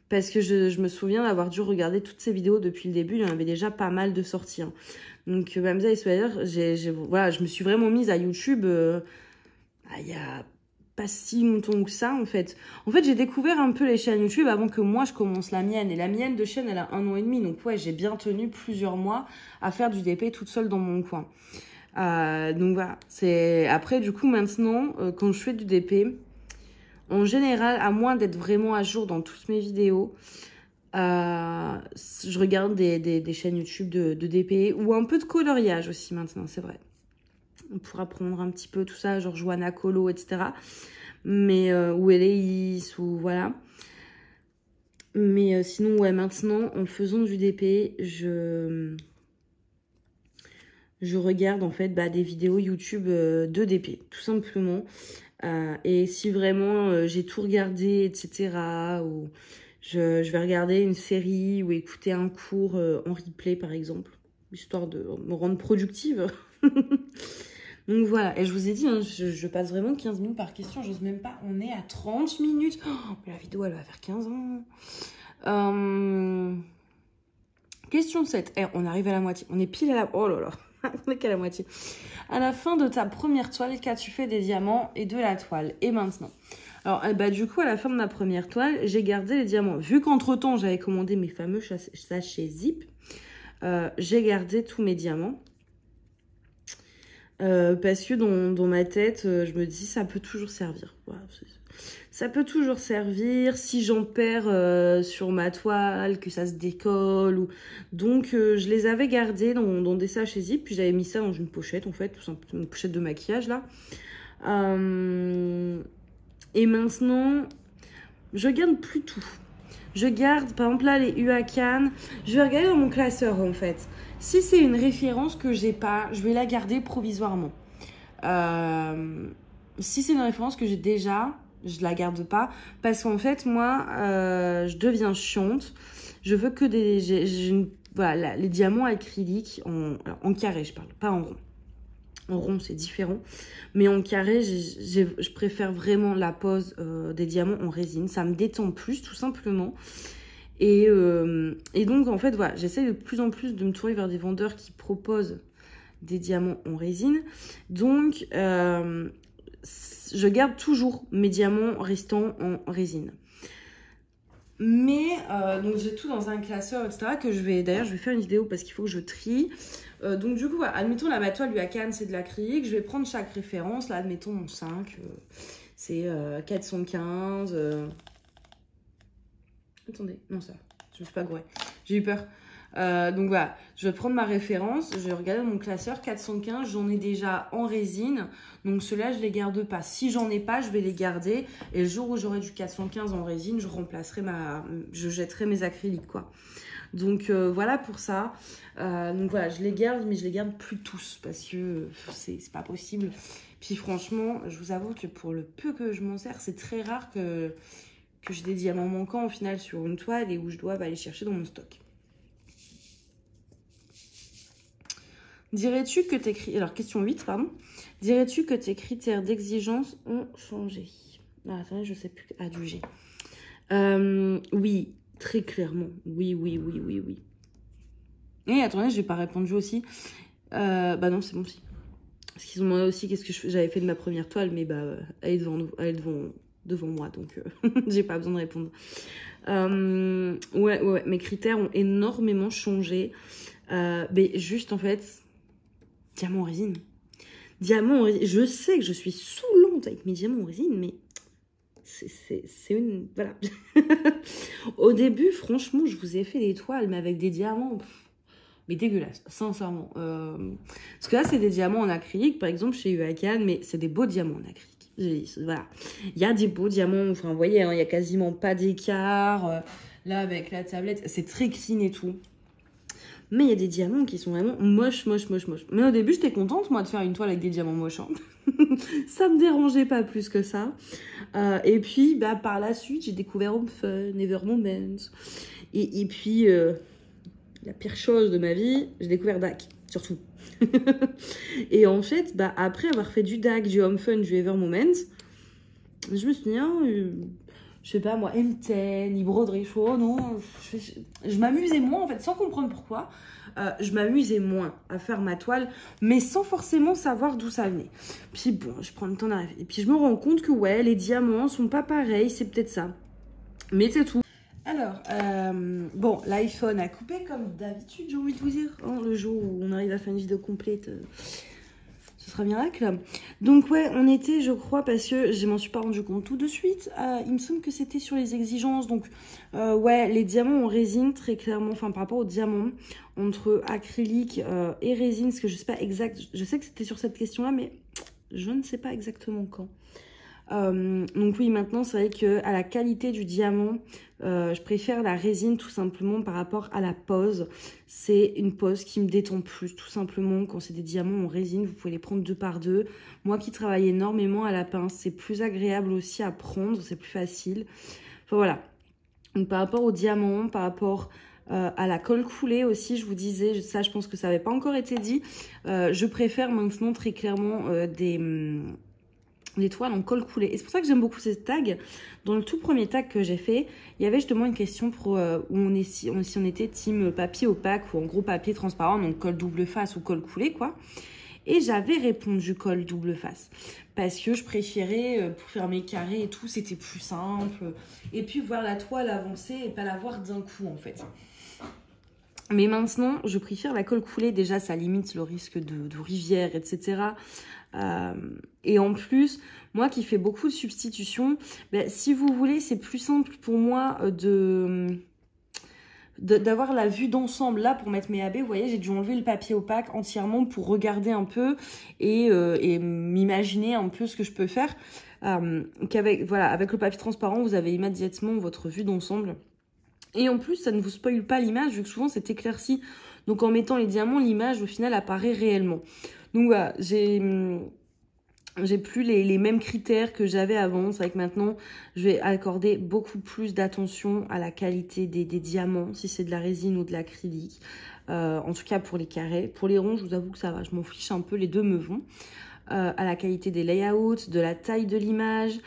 Parce que je me souviens d'avoir dû regarder toutes ses vidéos depuis le début. Il y en avait déjà pas mal de sorties. Hein. Donc Mamzelle et ses loisirs, voilà, je me suis vraiment mise à YouTube il y a pas si longtemps que ça en fait. En fait j'ai découvert un peu les chaînes YouTube avant que moi je commence la mienne. Et la mienne de chaîne elle a 1 an et demi. Donc ouais j'ai bien tenu plusieurs mois à faire du DP toute seule dans mon coin. Donc voilà, c'est après du coup maintenant quand je fais du DP, en général, à moins d'être vraiment à jour dans toutes mes vidéos, je regarde des chaînes YouTube de DP ou un peu de coloriage aussi maintenant, c'est vrai. Pour apprendre un petit peu tout ça, genre Joanna Colo, etc. Mais ou Eleis, ou voilà. Mais sinon, ouais, maintenant, en faisant du DP, je regarde en fait des vidéos YouTube de DP, tout simplement. Et si vraiment j'ai tout regardé, etc., ou je vais regarder une série ou écouter un cours en replay, par exemple, histoire de me rendre productive. Donc voilà, et je vous ai dit, hein, je passe vraiment 15 minutes par question, j'ose même pas, on est à 30 minutes. Oh, mais la vidéo, elle va faire 15 ans. Question 7, on arrive à la moitié, on est pile à la... Oh là là, on est qu'à la moitié. À la fin de ta première toile, qu'as-tu fait des diamants et de la toile? Et maintenant? Alors, du coup, à la fin de ma première toile, j'ai gardé les diamants. Vu qu'entre-temps, j'avais commandé mes fameux sachets Zip, j'ai gardé tous mes diamants. Parce que dans ma tête, je me dis, ça peut toujours servir. Voilà, ça peut toujours servir si j'en perds sur ma toile, que ça se décolle. Donc, je les avais gardés dans des sachets Zip. Puis, j'avais mis ça dans une pochette, en fait, tout simplement, une pochette de maquillage, là. Et maintenant, je garde plus tout. Je garde, par exemple, là, les Huacan. Je vais regarder dans mon classeur, en fait. Si c'est une référence que j'ai pas, je vais la garder provisoirement. Si c'est une référence que j'ai déjà, je la garde pas. Parce qu'en fait, moi, je deviens chiante. Je veux que voilà, les diamants acryliques, en carré, je parle, pas en rond. En rond, c'est différent. Mais en carré, je préfère vraiment la pose des diamants en résine. Ça me détend plus, tout simplement. Et donc, en fait, voilà, j'essaie de plus en plus de me tourner vers des vendeurs qui proposent des diamants en résine. Donc, je garde toujours mes diamants restants en résine. Mais, donc j'ai tout dans un classeur, etc. que d'ailleurs, je vais faire une vidéo parce qu'il faut que je trie. Donc du coup, voilà, admettons la ma toile du Hakan, c'est de l'acrylique. Je vais prendre chaque référence. Là, admettons mon 5, c'est 415. Attendez, non ça, je me suis pas gourée. J'ai eu peur. Donc voilà, je vais prendre ma référence, je vais regarder mon classeur 415, j'en ai déjà en résine, donc ceux-là je les garde pas. Si j'en ai pas, je vais les garder et le jour où j'aurai du 415 en résine, je jetterai mes acryliques quoi. Donc voilà pour ça. Donc voilà, je les garde, mais je les garde plus tous parce que c'est pas possible. Puis franchement, je vous avoue que pour le peu que je m'en sers, c'est très rare que j'ai des diamants manquants au final sur une toile et où je dois aller chercher dans mon stock. Dirais-tu que tes alors question 8 pardon. Dirais-tu que tes critères d'exigence ont changé? Ah, attendez, je sais plus. Ah, du G. Oui, très clairement. Oui. Et attendez, j'ai pas répondu aussi. Bah non, c'est bon si. Parce qu'ils ont demandé aussi qu'est-ce que j'avais fait de ma première toile, mais bah elle est devant nous, elle est devant moi, donc j'ai pas besoin de répondre. Ouais, mes critères ont énormément changé. Mais juste en fait, diamant en résine. Diamant en résine. Je sais que je suis saoulante avec mes diamants en résine, mais c'est une... Voilà. Au début, franchement, je vous ai fait des toiles, mais avec des diamants... mais dégueulasse, sincèrement. Parce que là, c'est des diamants en acrylique, par exemple, chez Hakan, mais c'est des beaux diamants en acrylique. Voilà. Il y a des beaux diamants, enfin, vous voyez, hein, il n'y a quasiment pas d'écart. Là, avec la tablette, c'est très clean et tout. Mais il y a des diamants qui sont vraiment moches. Mais au début, j'étais contente, moi, de faire une toile avec des diamants moches. Hein. Ça me dérangeait pas plus que ça. Et puis, bah, par la suite, j'ai découvert Home Fun, Never Moment. Et puis, la pire chose de ma vie, j'ai découvert DAC, surtout. Et en fait, bah, après avoir fait du DAC, du Home Fun, du Ever Moment, je me suis dit, je sais pas moi, M10, broderie chaud, non, je m'amusais moins en fait, sans comprendre pourquoi. Je m'amusais moins à faire ma toile, mais sans forcément savoir d'où ça venait. Puis bon, je prends le temps d'arriver. Et puis je me rends compte que ouais, les diamants sont pas pareils, c'est peut-être ça. Mais c'est tout. Alors, bon, l'iPhone a coupé comme d'habitude, j'ai envie de vous dire. Hein, le jour où on arrive à faire une vidéo complète... ce sera miracle. Donc ouais, on était, je crois, parce que je m'en suis pas rendu compte tout de suite. Il me semble que c'était sur les exigences. Donc ouais, les diamants en résine, très clairement, enfin par rapport aux diamants, entre acrylique et résine, parce que je sais pas exact, je sais que c'était sur cette question-là, mais je ne sais pas exactement quand. Donc oui, maintenant c'est vrai que à la qualité du diamant, je préfère la résine tout simplement par rapport à la pose. C'est une pose qui me détend plus, tout simplement. Quand c'est des diamants en résine, vous pouvez les prendre 2 par 2. Moi qui travaille énormément à la pince, c'est plus agréable aussi à prendre, c'est plus facile. Enfin voilà. Donc par rapport aux diamants, par rapport à la colle coulée aussi, je vous disais, ça je pense que ça n'avait pas encore été dit. Je préfère maintenant très clairement des toiles en colle coulée. Et c'est pour ça que j'aime beaucoup ces tags. Dans le tout premier tag que j'ai fait, il y avait justement une question pour si on était team papier opaque ou en gros papier transparent, donc colle double face ou colle coulée quoi. Et j'avais répondu colle double face parce que je préférais pour faire mes carrés et tout, c'était plus simple. Et puis voir la toile avancer et pas la voir d'un coup en fait. Mais maintenant, je préfère la colle coulée. Déjà, ça limite le risque de rivière, etc. Et en plus, moi qui fais beaucoup de substitutions, ben, si vous voulez, c'est plus simple pour moi d'avoir la vue d'ensemble. Là, pour mettre mes AB, vous voyez, j'ai dû enlever le papier opaque entièrement pour regarder un peu et m'imaginer un peu ce que je peux faire. Voilà, avec le papier transparent, vous avez immédiatement votre vue d'ensemble. Et en plus, ça ne vous spoile pas l'image, vu que souvent c'est éclairci. Donc en mettant les diamants, l'image au final apparaît réellement. Donc voilà, j'ai j'ai plus les mêmes critères que j'avais avant. C'est vrai que maintenant, je vais accorder beaucoup plus d'attention à la qualité des diamants, si c'est de la résine ou de l'acrylique. En tout cas pour les carrés. Pour les ronds, je vous avoue que ça va, je m'en fiche un peu, les deux me vont. À la qualité des layouts, de la taille de l'image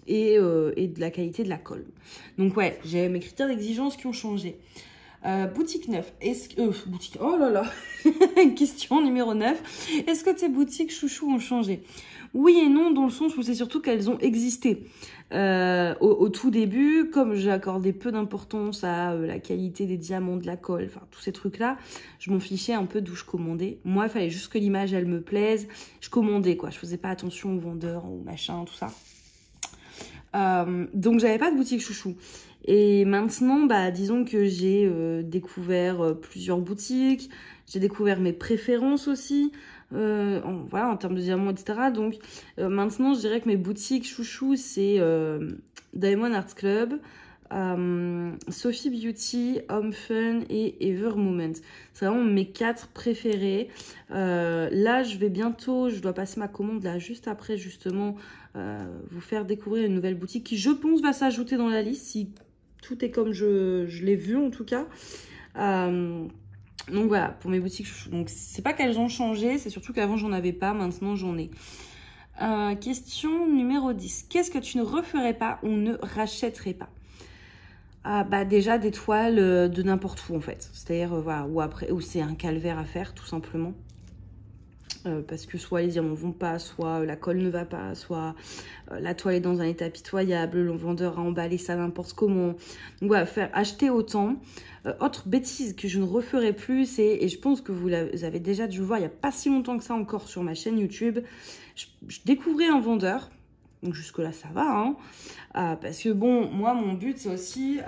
et de la qualité de la colle. Donc ouais, j'ai mes critères d'exigence qui ont changé. Boutique 9, boutique, oh là là, question numéro 9, est-ce que tes boutiques chouchou ont changé? Oui et non, dans le sens où c'est surtout qu'elles ont existé. Au tout début, comme j'ai accordé peu d'importance à la qualité des diamants, de la colle, enfin tous ces trucs-là, je m'en fichais un peu d'où je commandais. Moi, il fallait juste que l'image, elle me plaise. Je commandais, quoi. Je faisais pas attention aux vendeurs, aux machins, tout ça. Donc, j'avais pas de boutique chouchou. Et maintenant, bah, disons que j'ai découvert plusieurs boutiques. J'ai découvert mes préférences aussi. Voilà, en termes de diamants, etc. Donc, maintenant, je dirais que mes boutiques chouchou, c'est Diamond Art Club, Sophie Beauty, Home Fun et Ever Moment. C'est vraiment mes 4 préférés. Là, je dois passer ma commande là juste après, justement, vous faire découvrir une nouvelle boutique qui, je pense, va s'ajouter dans la liste si tout est comme je l'ai vu en tout cas. Donc voilà, pour mes boutiques, donc c'est pas qu'elles ont changé, c'est surtout qu'avant j'en avais pas, maintenant j'en ai. Question numéro 10. Qu'est-ce que tu ne referais pas ou ne rachèterais pas? Bah déjà des toiles de n'importe où en fait. C'est-à-dire, voilà, ou c'est un calvaire à faire tout simplement. Parce que soit les diamants vont pas, soit la colle ne va pas, soit la toile est dans un état pitoyable, le vendeur a emballé ça n'importe comment. Donc voilà, acheter autant. Autre bêtise que je ne referai plus, c'est, et je pense que vous avez déjà dû voir il n'y a pas si longtemps que ça encore sur ma chaîne YouTube, je découvrais un vendeur. Donc jusque-là, ça va, hein. Parce que bon, moi, mon but, c'est aussi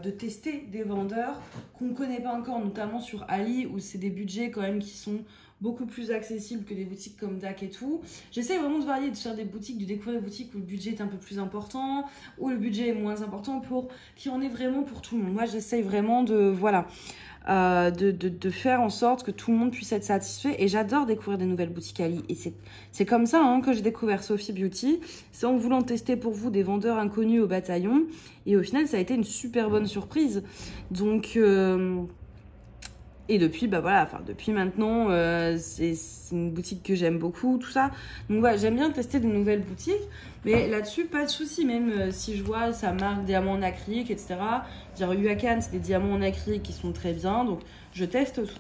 de tester des vendeurs qu'on ne connaît pas encore, notamment sur Ali, où c'est des budgets quand même qui sont beaucoup plus accessibles que des boutiques comme DAC et tout. J'essaie vraiment de varier, de faire des boutiques, de découvrir des boutiques où le budget est un peu plus important, où le budget est moins important, pour qu'il y en ait vraiment pour tout le monde. Moi, j'essaie vraiment de, voilà, de faire en sorte que tout le monde puisse être satisfait. Et j'adore découvrir des nouvelles boutiques Ali. Et c'est comme ça hein, que j'ai découvert Sophie Beauty. C'est en voulant tester pour vous des vendeurs inconnus au bataillon. Et au final, ça a été une super bonne surprise. Donc... Et depuis, bah voilà, enfin depuis maintenant, c'est une boutique que j'aime beaucoup, tout ça. Donc voilà, j'aime bien tester de nouvelles boutiques, mais là-dessus, pas de souci. Même si je vois ça marque diamants en acrylique, etc. Dire Huacan, c'est des diamants en acrylique qui sont très bien, donc je teste tout.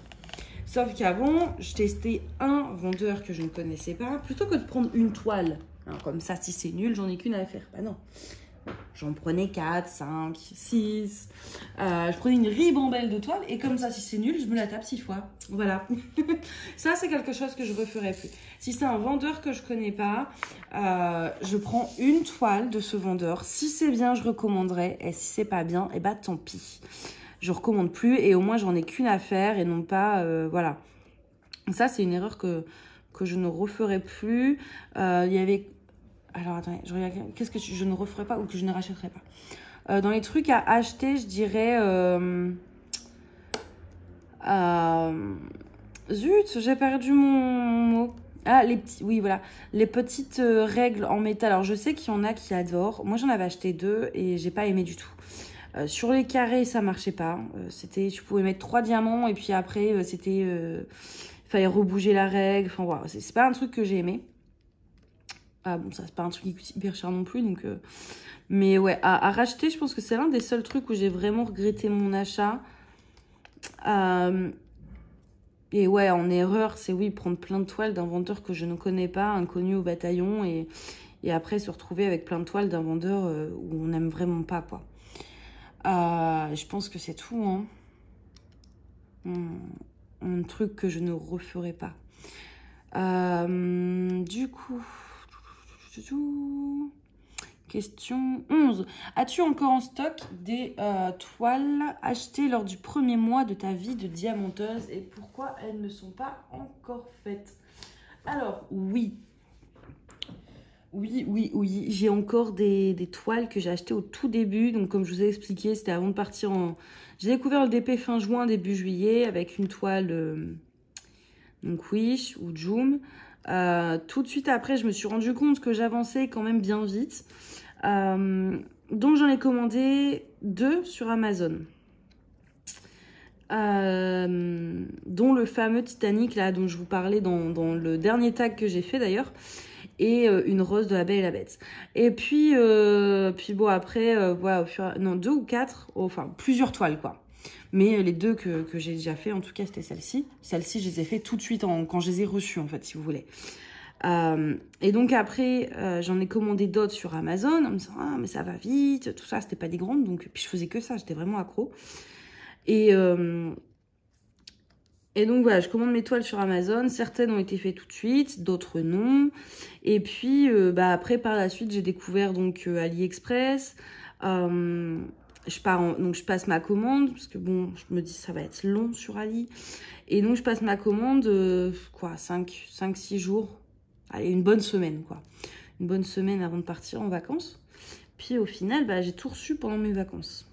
Sauf qu'avant, je testais un vendeur que je ne connaissais pas, plutôt que de prendre une toile. Alors, comme ça, si c'est nul, j'en ai qu'une à faire. Bah non. J'en prenais 4, 5, 6. Je prenais une ribambelle de toile et comme ça, si c'est nul, je me la tape 6 fois. Voilà. Ça, c'est quelque chose que je referai plus. Si c'est un vendeur que je connais pas, je prends une toile de ce vendeur. Si c'est bien, je recommanderai. Et si c'est pas bien, et bah tant pis. Je recommande plus et au moins, j'en ai qu'une à faire et non pas... voilà. Ça, c'est une erreur que je ne referai plus. Il y avait... Alors, attendez, je regarde. Qu'est-ce que je ne referai pas ou que je ne rachèterai pas? Dans les trucs à acheter, je dirais... Zut, j'ai perdu mon mot. Ah, les petits... Oui, voilà. Les petites règles en métal. Alors, je sais qu'il y en a qui adorent. Moi, j'en avais acheté 2 et j'ai pas aimé du tout. Sur les carrés, ça marchait pas. Tu pouvais mettre 3 diamants et puis après, il fallait rebouger la règle. Enfin, voilà. C'est pas un truc que j'ai aimé. Ah bon, ça c'est pas un truc qui coûte hyper cher non plus, donc... Mais ouais, à racheter, je pense que c'est l'un des seuls trucs où j'ai vraiment regretté mon achat. Et ouais, en erreur, c'est oui, prendre plein de toiles d'un vendeur que je ne connais pas, inconnu au bataillon, et après se retrouver avec plein de toiles d'un vendeur où on n'aime vraiment pas, quoi. Je pense que c'est tout, hein. Un truc que je ne referai pas. Du coup... Question 11. As-tu encore en stock des toiles achetées lors du premier mois de ta vie de diamanteuse et pourquoi elles ne sont pas encore faites? Alors, oui. Oui. J'ai encore des toiles que j'ai achetées au tout début. Donc, comme je vous ai expliqué, c'était avant de partir en... J'ai découvert le DP fin juin, début juillet avec une toile... donc Wish ou Joom. Tout de suite après, je me suis rendu compte que j'avançais quand même bien vite. Donc j'en ai commandé 2 sur Amazon. Dont le fameux Titanic là dont je vous parlais dans le dernier tag que j'ai fait d'ailleurs, et une rose de La Belle et la Bête. Et puis bon après voilà, non 2 ou 4, enfin plusieurs toiles quoi. Mais les 2 que j'ai déjà fait, en tout cas c'était celle-ci. Celle-ci je les ai fait tout de suite quand je les ai reçues en fait, si vous voulez. Et donc après j'en ai commandé d'autres sur Amazon en me disant ah mais ça va vite, tout ça, c'était pas des grandes, donc puis je faisais que ça, j'étais vraiment accro. Et donc voilà, je commande mes toiles sur Amazon. Certaines ont été faites tout de suite, d'autres non. Et puis après, par la suite, j'ai découvert donc AliExpress. Donc je passe ma commande, parce que bon, je me dis ça va être long sur Ali. Et donc je passe ma commande, 5-6 jours. Allez, une bonne semaine quoi. Une bonne semaine avant de partir en vacances. Puis au final, j'ai tout reçu pendant mes vacances.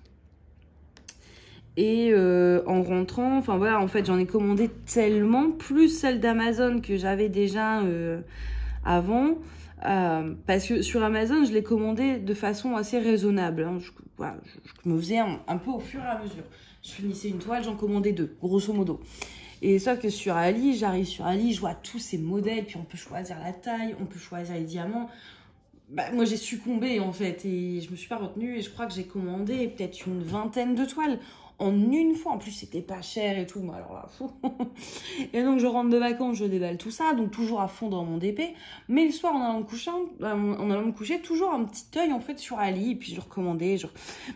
Et en rentrant, enfin voilà, en fait, j'en ai commandé tellement, plus celle d'Amazon que j'avais déjà avant. Parce que sur Amazon, je l'ai commandé de façon assez raisonnable. Hein. Je me faisais un peu au fur et à mesure. Je finissais une toile, j'en commandais 2, grosso modo. Et sauf que sur Ali, j'arrive sur Ali, je vois tous ces modèles, puis on peut choisir la taille, on peut choisir les diamants. Moi, j'ai succombé, en fait, et je me suis pas retenue, et je crois que j'ai commandé peut-être une 20aine de toiles. En une fois, en plus c'était pas cher et tout, moi alors là, fou. Et donc je rentre de vacances, je déballe tout ça, donc toujours à fond dans mon DP, mais le soir en allant me coucher, toujours un petit œil en fait sur Ali, et puis je recommandais,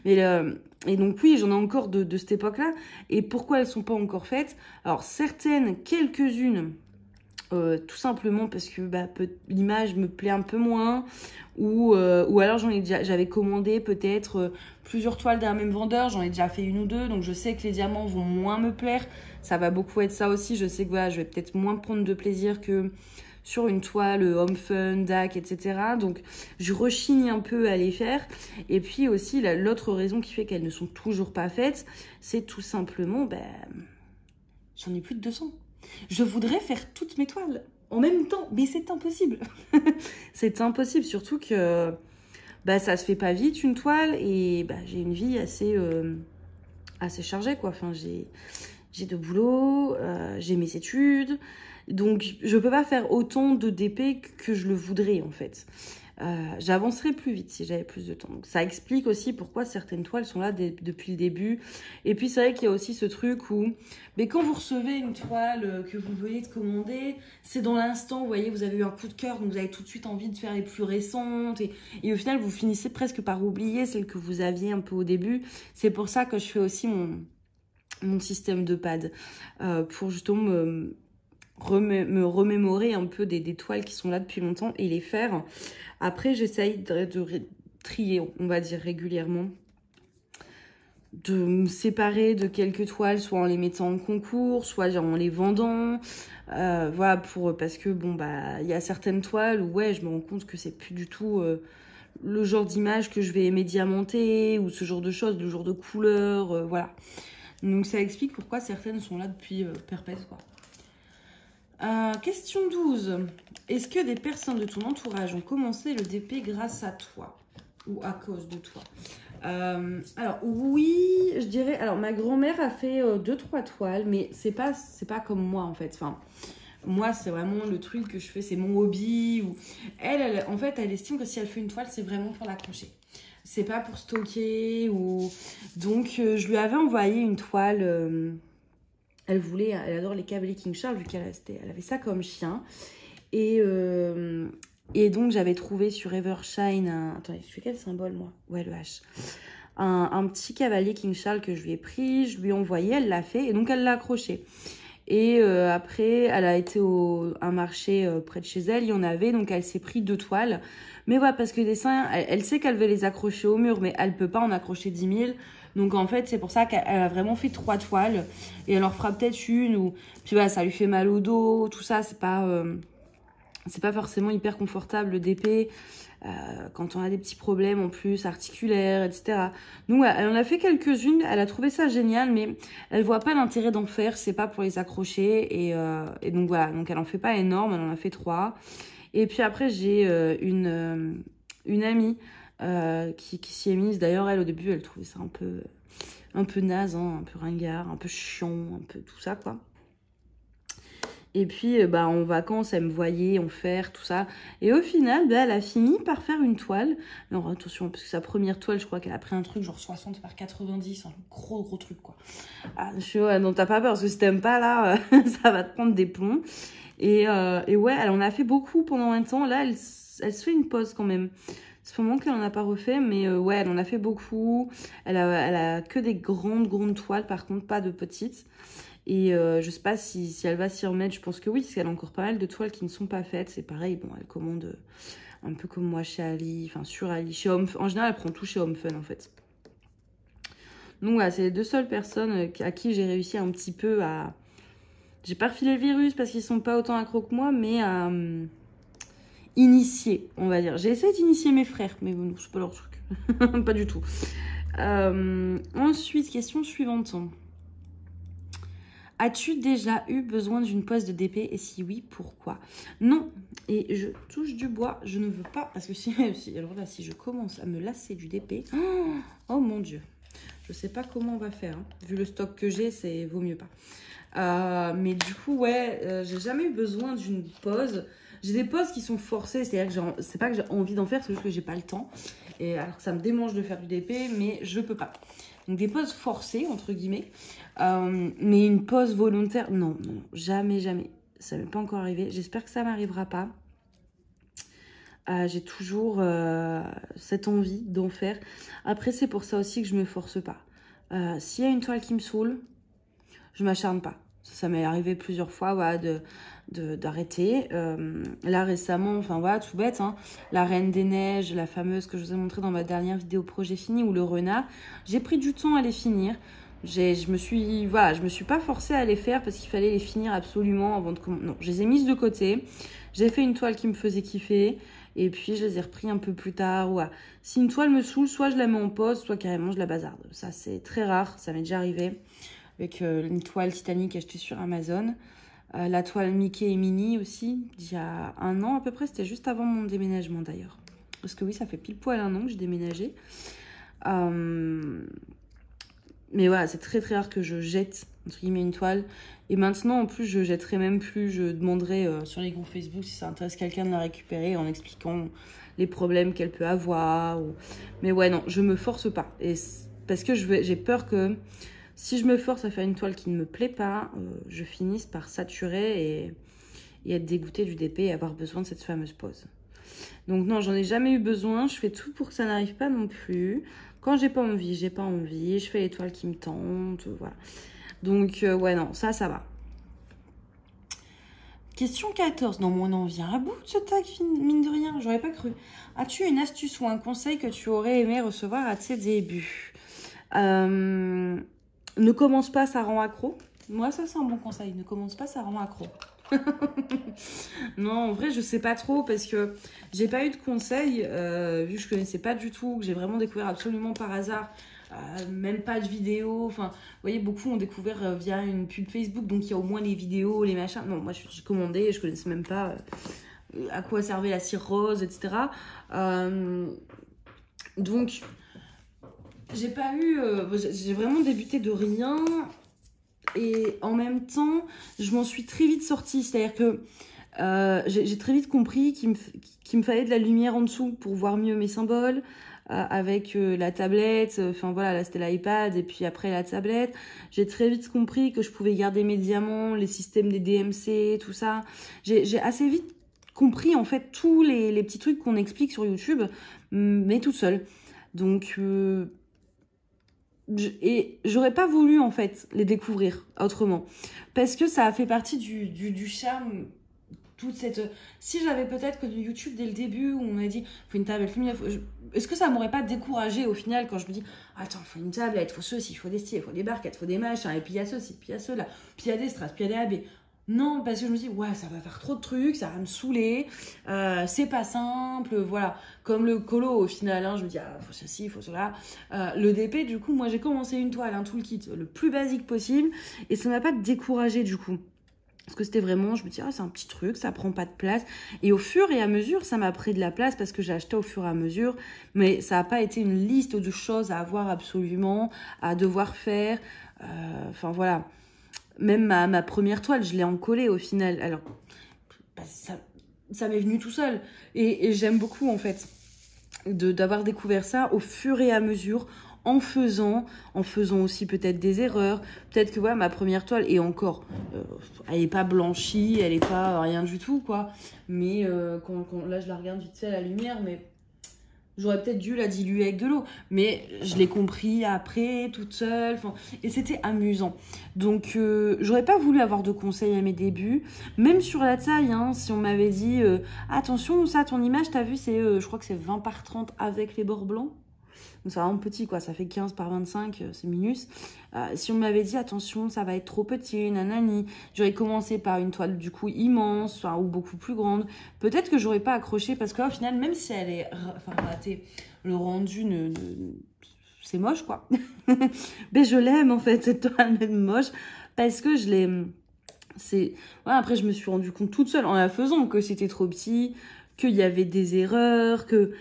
et donc oui, j'en ai encore de cette époque-là, et pourquoi elles sont pas encore faites? Alors certaines, quelques-unes, tout simplement parce que l'image me plaît un peu moins, ou alors j'avais commandé peut-être plusieurs toiles d'un même vendeur, j'en ai déjà fait 1 ou 2, donc je sais que les diamants vont moins me plaire, ça va beaucoup être ça aussi, je sais que voilà, je vais peut-être moins prendre de plaisir que sur une toile Home Fun, DAC, etc. Donc je rechigne un peu à les faire. Et puis aussi l'autre raison qui fait qu'elles ne sont toujours pas faites, c'est tout simplement j'en ai plus de 200. Je voudrais faire toutes mes toiles en même temps, mais c'est impossible. C'est impossible, surtout que ça se fait pas vite une toile, et j'ai une vie assez chargée quoi. Enfin, j'ai de boulot, j'ai mes études, donc je peux pas faire autant de DP que je le voudrais en fait. J'avancerais plus vite si j'avais plus de temps. Donc ça explique aussi pourquoi certaines toiles sont là depuis le début. Et puis c'est vrai qu'il y a aussi ce truc où quand vous recevez une toile que vous venez de commander, c'est dans l'instant, vous voyez, vous avez eu un coup de cœur, donc vous avez tout de suite envie de faire les plus récentes, et au final vous finissez presque par oublier celles que vous aviez un peu au début. C'est pour ça que je fais aussi mon système de pad, pour justement me remémorer un peu des toiles qui sont là depuis longtemps et les faire. Après, j'essaye de trier, on va dire, régulièrement, de me séparer de quelques toiles, soit en les mettant en concours, soit en les vendant. Voilà, parce que il y a certaines toiles où je me rends compte que c'est plus du tout le genre d'image que je vais aimer diamanter, ou ce genre de choses, le genre de couleurs, voilà. Donc ça explique pourquoi certaines sont là depuis perpète, quoi. Question 12. Est-ce que des personnes de ton entourage ont commencé le DP grâce à toi ou à cause de toi? Alors oui, je dirais. Alors ma grand-mère a fait 2-3 toiles, mais c'est pas comme moi en fait. Enfin, moi c'est vraiment le truc que je fais, c'est mon hobby. Ou elle en fait, elle estime que si elle fait une toile, c'est vraiment pour l'accrocher. C'est pas pour stocker ou. Donc je lui avais envoyé une toile. Elle adore les cavaliers King Charles, vu qu'elle avait ça comme chien. Et donc, j'avais trouvé sur Evershine attendez, je fais quel symbole, moi? Ouais, le H. Un petit cavalier King Charles que je lui ai pris, je lui ai envoyé, elle l'a fait, et donc elle l'a accroché. Et après, elle a été un marché près de chez elle, il y en avait, donc elle s'est pris 2 toiles. Mais voilà, parce que les dessins, elle sait qu'elle veut les accrocher au mur, mais elle peut pas en accrocher 10 000. Donc en fait, c'est pour ça qu'elle a vraiment fait 3 toiles. Et elle en fera peut-être une. Puis voilà, ça lui fait mal au dos, tout ça, c'est pas... c'est pas forcément hyper confortable le DP quand on a des petits problèmes en plus articulaires, etc. Donc elle en a fait quelques-unes, elle a trouvé ça génial, mais elle voit pas l'intérêt d'en faire, c'est pas pour les accrocher, et donc voilà, donc elle en fait pas énorme, elle en a fait 3. Et puis après j'ai une amie qui s'y est mise, d'ailleurs elle au début elle trouvait ça un peu naze, hein, un peu ringard, un peu chiant, un peu tout ça quoi. Et puis, en vacances, elle me voyait en faire, tout ça. Et au final, elle a fini par faire une toile. Alors, attention, parce que sa première toile, je crois qu'elle a pris un truc genre 60 par 90. Un gros truc, quoi. Ah, je suis, ouais, non, t'as pas peur, parce que si t'aimes pas, là, ça va te prendre des plombs. Et ouais, elle en a fait beaucoup pendant un temps. Là, elle se fait une pause quand même. C'est vraiment qu'elle en a pas refait, mais ouais, elle en a fait beaucoup. Elle a que des grandes toiles, par contre, pas de petites. Et je sais pas si elle va s'y remettre, je pense que oui, parce qu'elle a encore pas mal de toiles qui ne sont pas faites. C'est pareil, bon, elle commande un peu comme moi chez Ali, enfin sur Ali, chez Home. En général, elle prend tout chez Home Fun en fait. Donc voilà, c'est les 2 seules personnes à qui j'ai réussi un petit peu à... J'ai pas refilé le virus parce qu'ils sont pas autant accros que moi, mais à initier, on va dire. J'ai essayé d'initier mes frères, mais bon, c'est pas leur truc. Pas du tout. Ensuite, question suivante. As-tu déjà eu besoin d'une pose de DP et si oui, pourquoi? Non, et je touche du bois, je ne veux pas, parce que alors là, si je commence à me lasser du DP, oh mon Dieu, je sais pas comment on va faire, hein. Vu le stock que j'ai, c'est vaut mieux pas. Mais du coup, ouais, j'ai jamais eu besoin d'une pose. J'ai des poses qui sont forcées, c'est-à-dire que c'est pas que j'ai envie d'en faire, c'est juste que j'ai pas le temps. Et alors ça me démange de faire du DP, mais je peux pas. Donc des poses forcées, entre guillemets. Mais une pause volontaire, non, jamais. Ça m'est pas encore arrivé. J'espère que ça m'arrivera pas. J'ai toujours cette envie d'en faire. Après, c'est pour ça aussi que je me force pas. S'il y a une toile qui me saoule, je m'acharne pas. Ça m'est arrivé plusieurs fois, voilà, d'arrêter. Là, récemment, enfin voilà, tout bête, hein, la Reine des Neiges, la fameuse que je vous ai montrée dans ma dernière vidéo projet fini, ou le renard, j'ai pris du temps à les finir. Je me suis pas forcée à les faire parce qu'il fallait les finir absolument avant de commencer. Non, je les ai mises de côté. J'ai fait une toile qui me faisait kiffer. Et puis, je les ai repris un peu plus tard. Ouais. Si une toile me saoule, soit je la mets en pause, soit carrément je la bazarde. Ça, c'est très rare. Ça m'est déjà arrivé avec une toile Titanic achetée sur Amazon. La toile Mickey et Minnie aussi, d'il y a 1 an à peu près. C'était juste avant mon déménagement d'ailleurs. Parce que oui, ça fait pile poil 1 an que j'ai déménagé. Mais voilà, c'est très rare que je jette, entre guillemets, une toile. Et maintenant, en plus, je jetterai même plus. Je demanderai sur les groupes Facebook si ça intéresse quelqu'un de la récupérer en expliquant les problèmes qu'elle peut avoir. Mais ouais, non, je me force pas. Et parce que j'ai peur que si je me force à faire une toile qui ne me plaît pas, je finisse par saturer et être dégoûtée du DP et avoir besoin de cette fameuse pause. Donc non, j'en ai jamais eu besoin. Je fais tout pour que ça n'arrive pas non plus. Quand j'ai pas envie, j'ai pas envie. Je fais les toiles qui me tentent, voilà. Donc ouais, non, ça va. Question 14. Non, moi, on en vient à bout de ce tag, mine de rien. J'aurais pas cru. As-tu une astuce ou un conseil que tu aurais aimé recevoir à tes débuts? Ne commence pas, ça rend accro. Moi, ça, c'est un bon conseil. Ne commence pas, ça rend accro. Non, en vrai, je sais pas trop parce que j'ai pas eu de conseils, vu que je connaissais pas du tout, que j'ai vraiment découvert absolument par hasard, même pas de vidéos. Enfin, vous voyez, beaucoup ont découvert via une pub Facebook, donc il y a au moins les vidéos, les machins. Non, moi, j'ai commandé, je connaissais même pas à quoi servait la cire rose, etc. Donc, j'ai pas eu... j'ai vraiment débuté de rien. Et en même temps, je m'en suis très vite sortie. C'est-à-dire que j'ai très vite compris qu'il me fallait de la lumière en dessous pour voir mieux mes symboles. Avec la tablette, enfin voilà, là c'était l'iPad et puis après la tablette. J'ai très vite compris que je pouvais garder mes diamants, les systèmes des DMC, tout ça. J'ai assez vite compris en fait tous les petits trucs qu'on explique sur YouTube, mais toute seule. Donc... et j'aurais pas voulu en fait les découvrir autrement parce que ça a fait partie du charme, toute cette... Si j'avais peut-être connu YouTube dès le début où on m'a dit faut une tablette lumière, est-ce que ça m'aurait pas découragé au final quand je me dis attends, faut une tablette, faut ceci, faut des styles, faut des barquettes, faut des machins, et puis il y a ceci, puis il y a cela, puis il y a des strass, puis il y a des AB. Non, parce que je me dis, ouais, ça va faire trop de trucs, ça va me saouler, c'est pas simple, voilà. Comme le colo au final, hein, je me dis, ah, faut ceci, faut cela. Le DP, du coup, moi j'ai commencé une toile, un toolkit le plus basique possible, et ça m'a pas découragée du coup. Parce que c'était vraiment, je me dis, ah, c'est un petit truc, ça prend pas de place. Et au fur et à mesure, ça m'a pris de la place parce que j'ai acheté au fur et à mesure. Mais ça n'a pas été une liste de choses à avoir absolument, à devoir faire. Enfin, voilà. Même ma première toile, je l'ai encollée au final. Alors, bah, ça m'est venu tout seul. Et j'aime beaucoup, en fait, d'avoir découvert ça au fur et à mesure, en faisant aussi peut-être des erreurs. Peut-être que ouais, ma première toile, et encore, elle n'est pas blanchie, elle n'est pas rien du tout, quoi. Mais là, je la regarde vite fait à la lumière, mais j'aurais peut-être dû la diluer avec de l'eau. Mais je l'ai compris après, toute seule. Et c'était amusant. Donc, j'aurais pas voulu avoir de conseils à mes débuts. Même sur la taille, hein, si on m'avait dit attention, ça, ton image, t'as vu, c'est, je crois que c'est 20 par 30 avec les bords blancs. Donc, c'est vraiment petit, quoi. Ça fait 15 par 25, c'est minus. Si on m'avait dit, attention, ça va être trop petit, nanani, j'aurais commencé par une toile, du coup, immense, ou beaucoup plus grande. Peut-être que j'aurais pas accroché, parce qu'au final, même si elle est ratée, le rendu, c'est moche, quoi. Mais je l'aime, en fait, cette toile, même moche, parce que je l'aime. Ouais, après, je me suis rendu compte toute seule, en la faisant, que c'était trop petit, qu'il y avait des erreurs, que...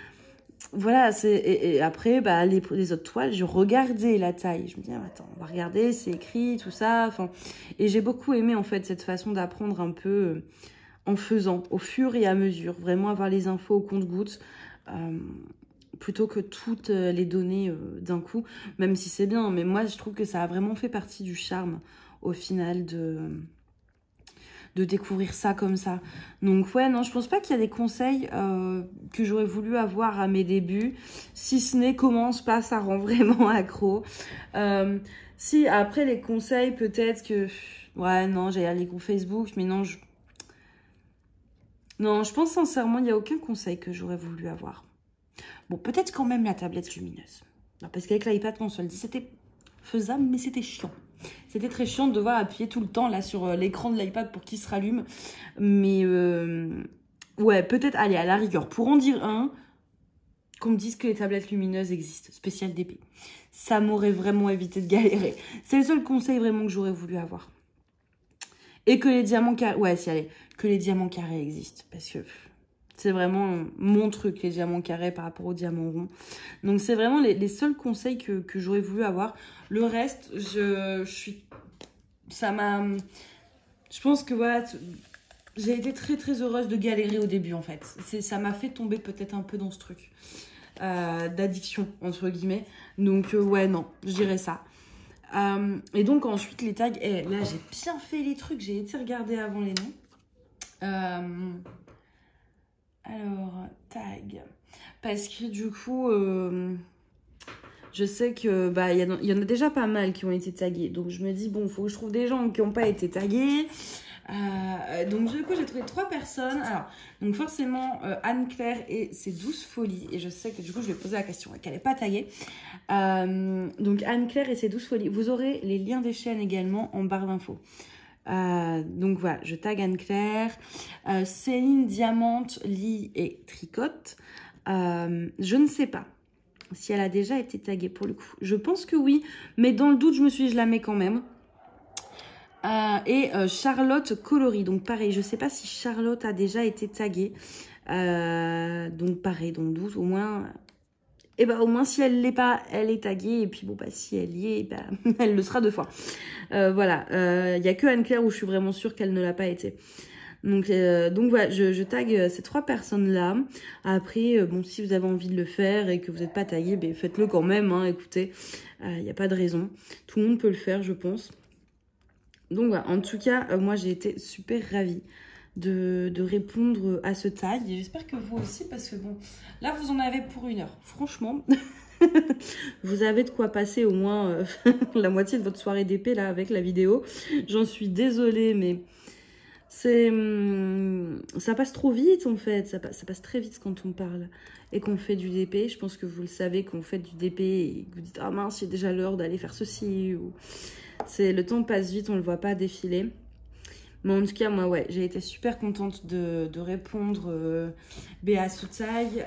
Voilà, et après, bah, les autres toiles, je regardais la taille. Je me disais, attends, on va regarder, c'est écrit, tout ça. Enfin, et j'ai beaucoup aimé, en fait, cette façon d'apprendre un peu en faisant, au fur et à mesure. Vraiment avoir les infos au compte-gouttes, plutôt que toutes les données d'un coup. Même si c'est bien, mais moi, je trouve que ça a vraiment fait partie du charme, au final, de découvrir ça comme ça. Donc ouais, non, je pense pas qu'il y a des conseils que j'aurais voulu avoir à mes débuts, si ce n'est commence pas, ça rend vraiment accro. Si après les conseils, peut-être que... Ouais, non, j'allais aller sur Facebook, mais non, non, je pense sincèrement, il n'y a aucun conseil que j'aurais voulu avoir. Bon, peut-être quand même la tablette lumineuse. Non, parce qu'avec l'iPad, on se le dit, c'était faisable, mais c'était chiant. C'était très chiant de devoir appuyer tout le temps là sur l'écran de l'iPad pour qu'il se rallume. Mais ouais, peut-être, allez, à la rigueur, pour en dire un, qu'on me dise que les tablettes lumineuses existent, spécial DP. Ça m'aurait vraiment évité de galérer. C'est le seul conseil vraiment que j'aurais voulu avoir. Et que les diamants carrés... Ouais, si, allez, que les diamants carrés existent. Parce que c'est vraiment mon truc, les diamants carrés par rapport aux diamants ronds. Donc, c'est vraiment les seuls conseils que j'aurais voulu avoir. Le reste, je suis... Ça m'a... Je pense que, voilà, j'ai été très, très heureuse de galérer au début, en fait. Ça m'a fait tomber peut-être un peu dans ce truc d'addiction, entre guillemets. Donc, ouais, non, je dirais ça. Et donc, ensuite, les tags... là, j'ai bien fait les trucs. J'ai été regarder avant les noms. Alors, tag. Parce que du coup, je sais que bah, y en a déjà pas mal qui ont été tagués. Donc je me dis, bon, il faut que je trouve des gens qui n'ont pas été tagués. Donc du coup, j'ai trouvé 3 personnes. Alors, donc forcément, Anne-Claire et ses 12 folies. Et je sais que du coup, je vais poser la question qu'elle n'est pas taguée. Donc Anne-Claire et ses 12 folies. Vous aurez les liens des chaînes également en barre d'infos. Donc voilà, je tag Anne-Claire, Céline, Diamante, Lee et Tricotte. Je ne sais pas si elle a déjà été taguée pour le coup. Je pense que oui, mais dans le doute, je me suis dit, je la mets quand même. Et Charlotte Coloris. Donc pareil, je ne sais pas si Charlotte a déjà été taguée. Donc pareil, dans le doute, au moins... Et bah au moins si elle l'est pas, elle est taguée. Et puis bon bah si elle y est, bah, elle le sera 2 fois. Voilà, il n'y a que Anne-Claire où je suis vraiment sûre qu'elle ne l'a pas été. Donc voilà, je tag ces 3 personnes-là. Après, bon, si vous avez envie de le faire et que vous n'êtes pas tagué, ben, faites-le quand même. Hein, écoutez, il n'y a pas de raison. Tout le monde peut le faire, je pense. Donc voilà, en tout cas, moi j'ai été super ravie de répondre à ce tag. Et j'espère que vous aussi, parce que bon, là vous en avez pour 1 heure. Franchement, vous avez de quoi passer au moins la moitié de votre soirée d'épée là avec la vidéo. J'en suis désolée, mais ça passe trop vite en fait. Ça passe très vite quand on parle et qu'on fait du DP. Je pense que vous le savez, qu'on fait du DP et que vous dites « Ah mince, il est déjà l'heure d'aller faire ceci » ou... Le temps passe vite, on ne le voit pas défiler. Mais en tout cas, moi, ouais, j'ai été super contente de répondre Béa Soutaille.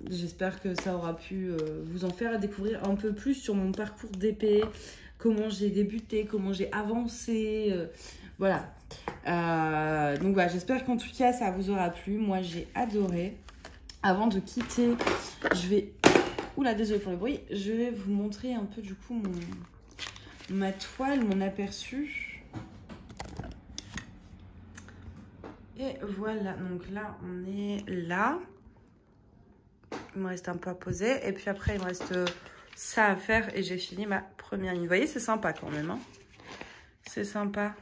J'espère que ça aura pu vous en faire découvrir un peu plus sur mon parcours d'épée, comment j'ai débuté, comment j'ai avancé, voilà. Donc voilà, j'espère qu'en tout cas, ça vous aura plu. Moi, j'ai adoré. Avant de quitter, je vais... Oula, désolé pour le bruit. Je vais vous montrer un peu, du coup, ma toile, mon aperçu. Et voilà, donc là, on est là. Il me reste un peu à poser. Et puis après, il me reste ça à faire et j'ai fini ma première ligne. Vous voyez, c'est sympa quand même. Hein, c'est sympa.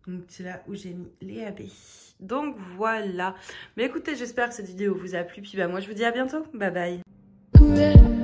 Donc, c'est là où j'ai mis les AB. Donc, voilà. Mais écoutez, j'espère que cette vidéo vous a plu. Puis, bah, moi, je vous dis à bientôt. Bye bye.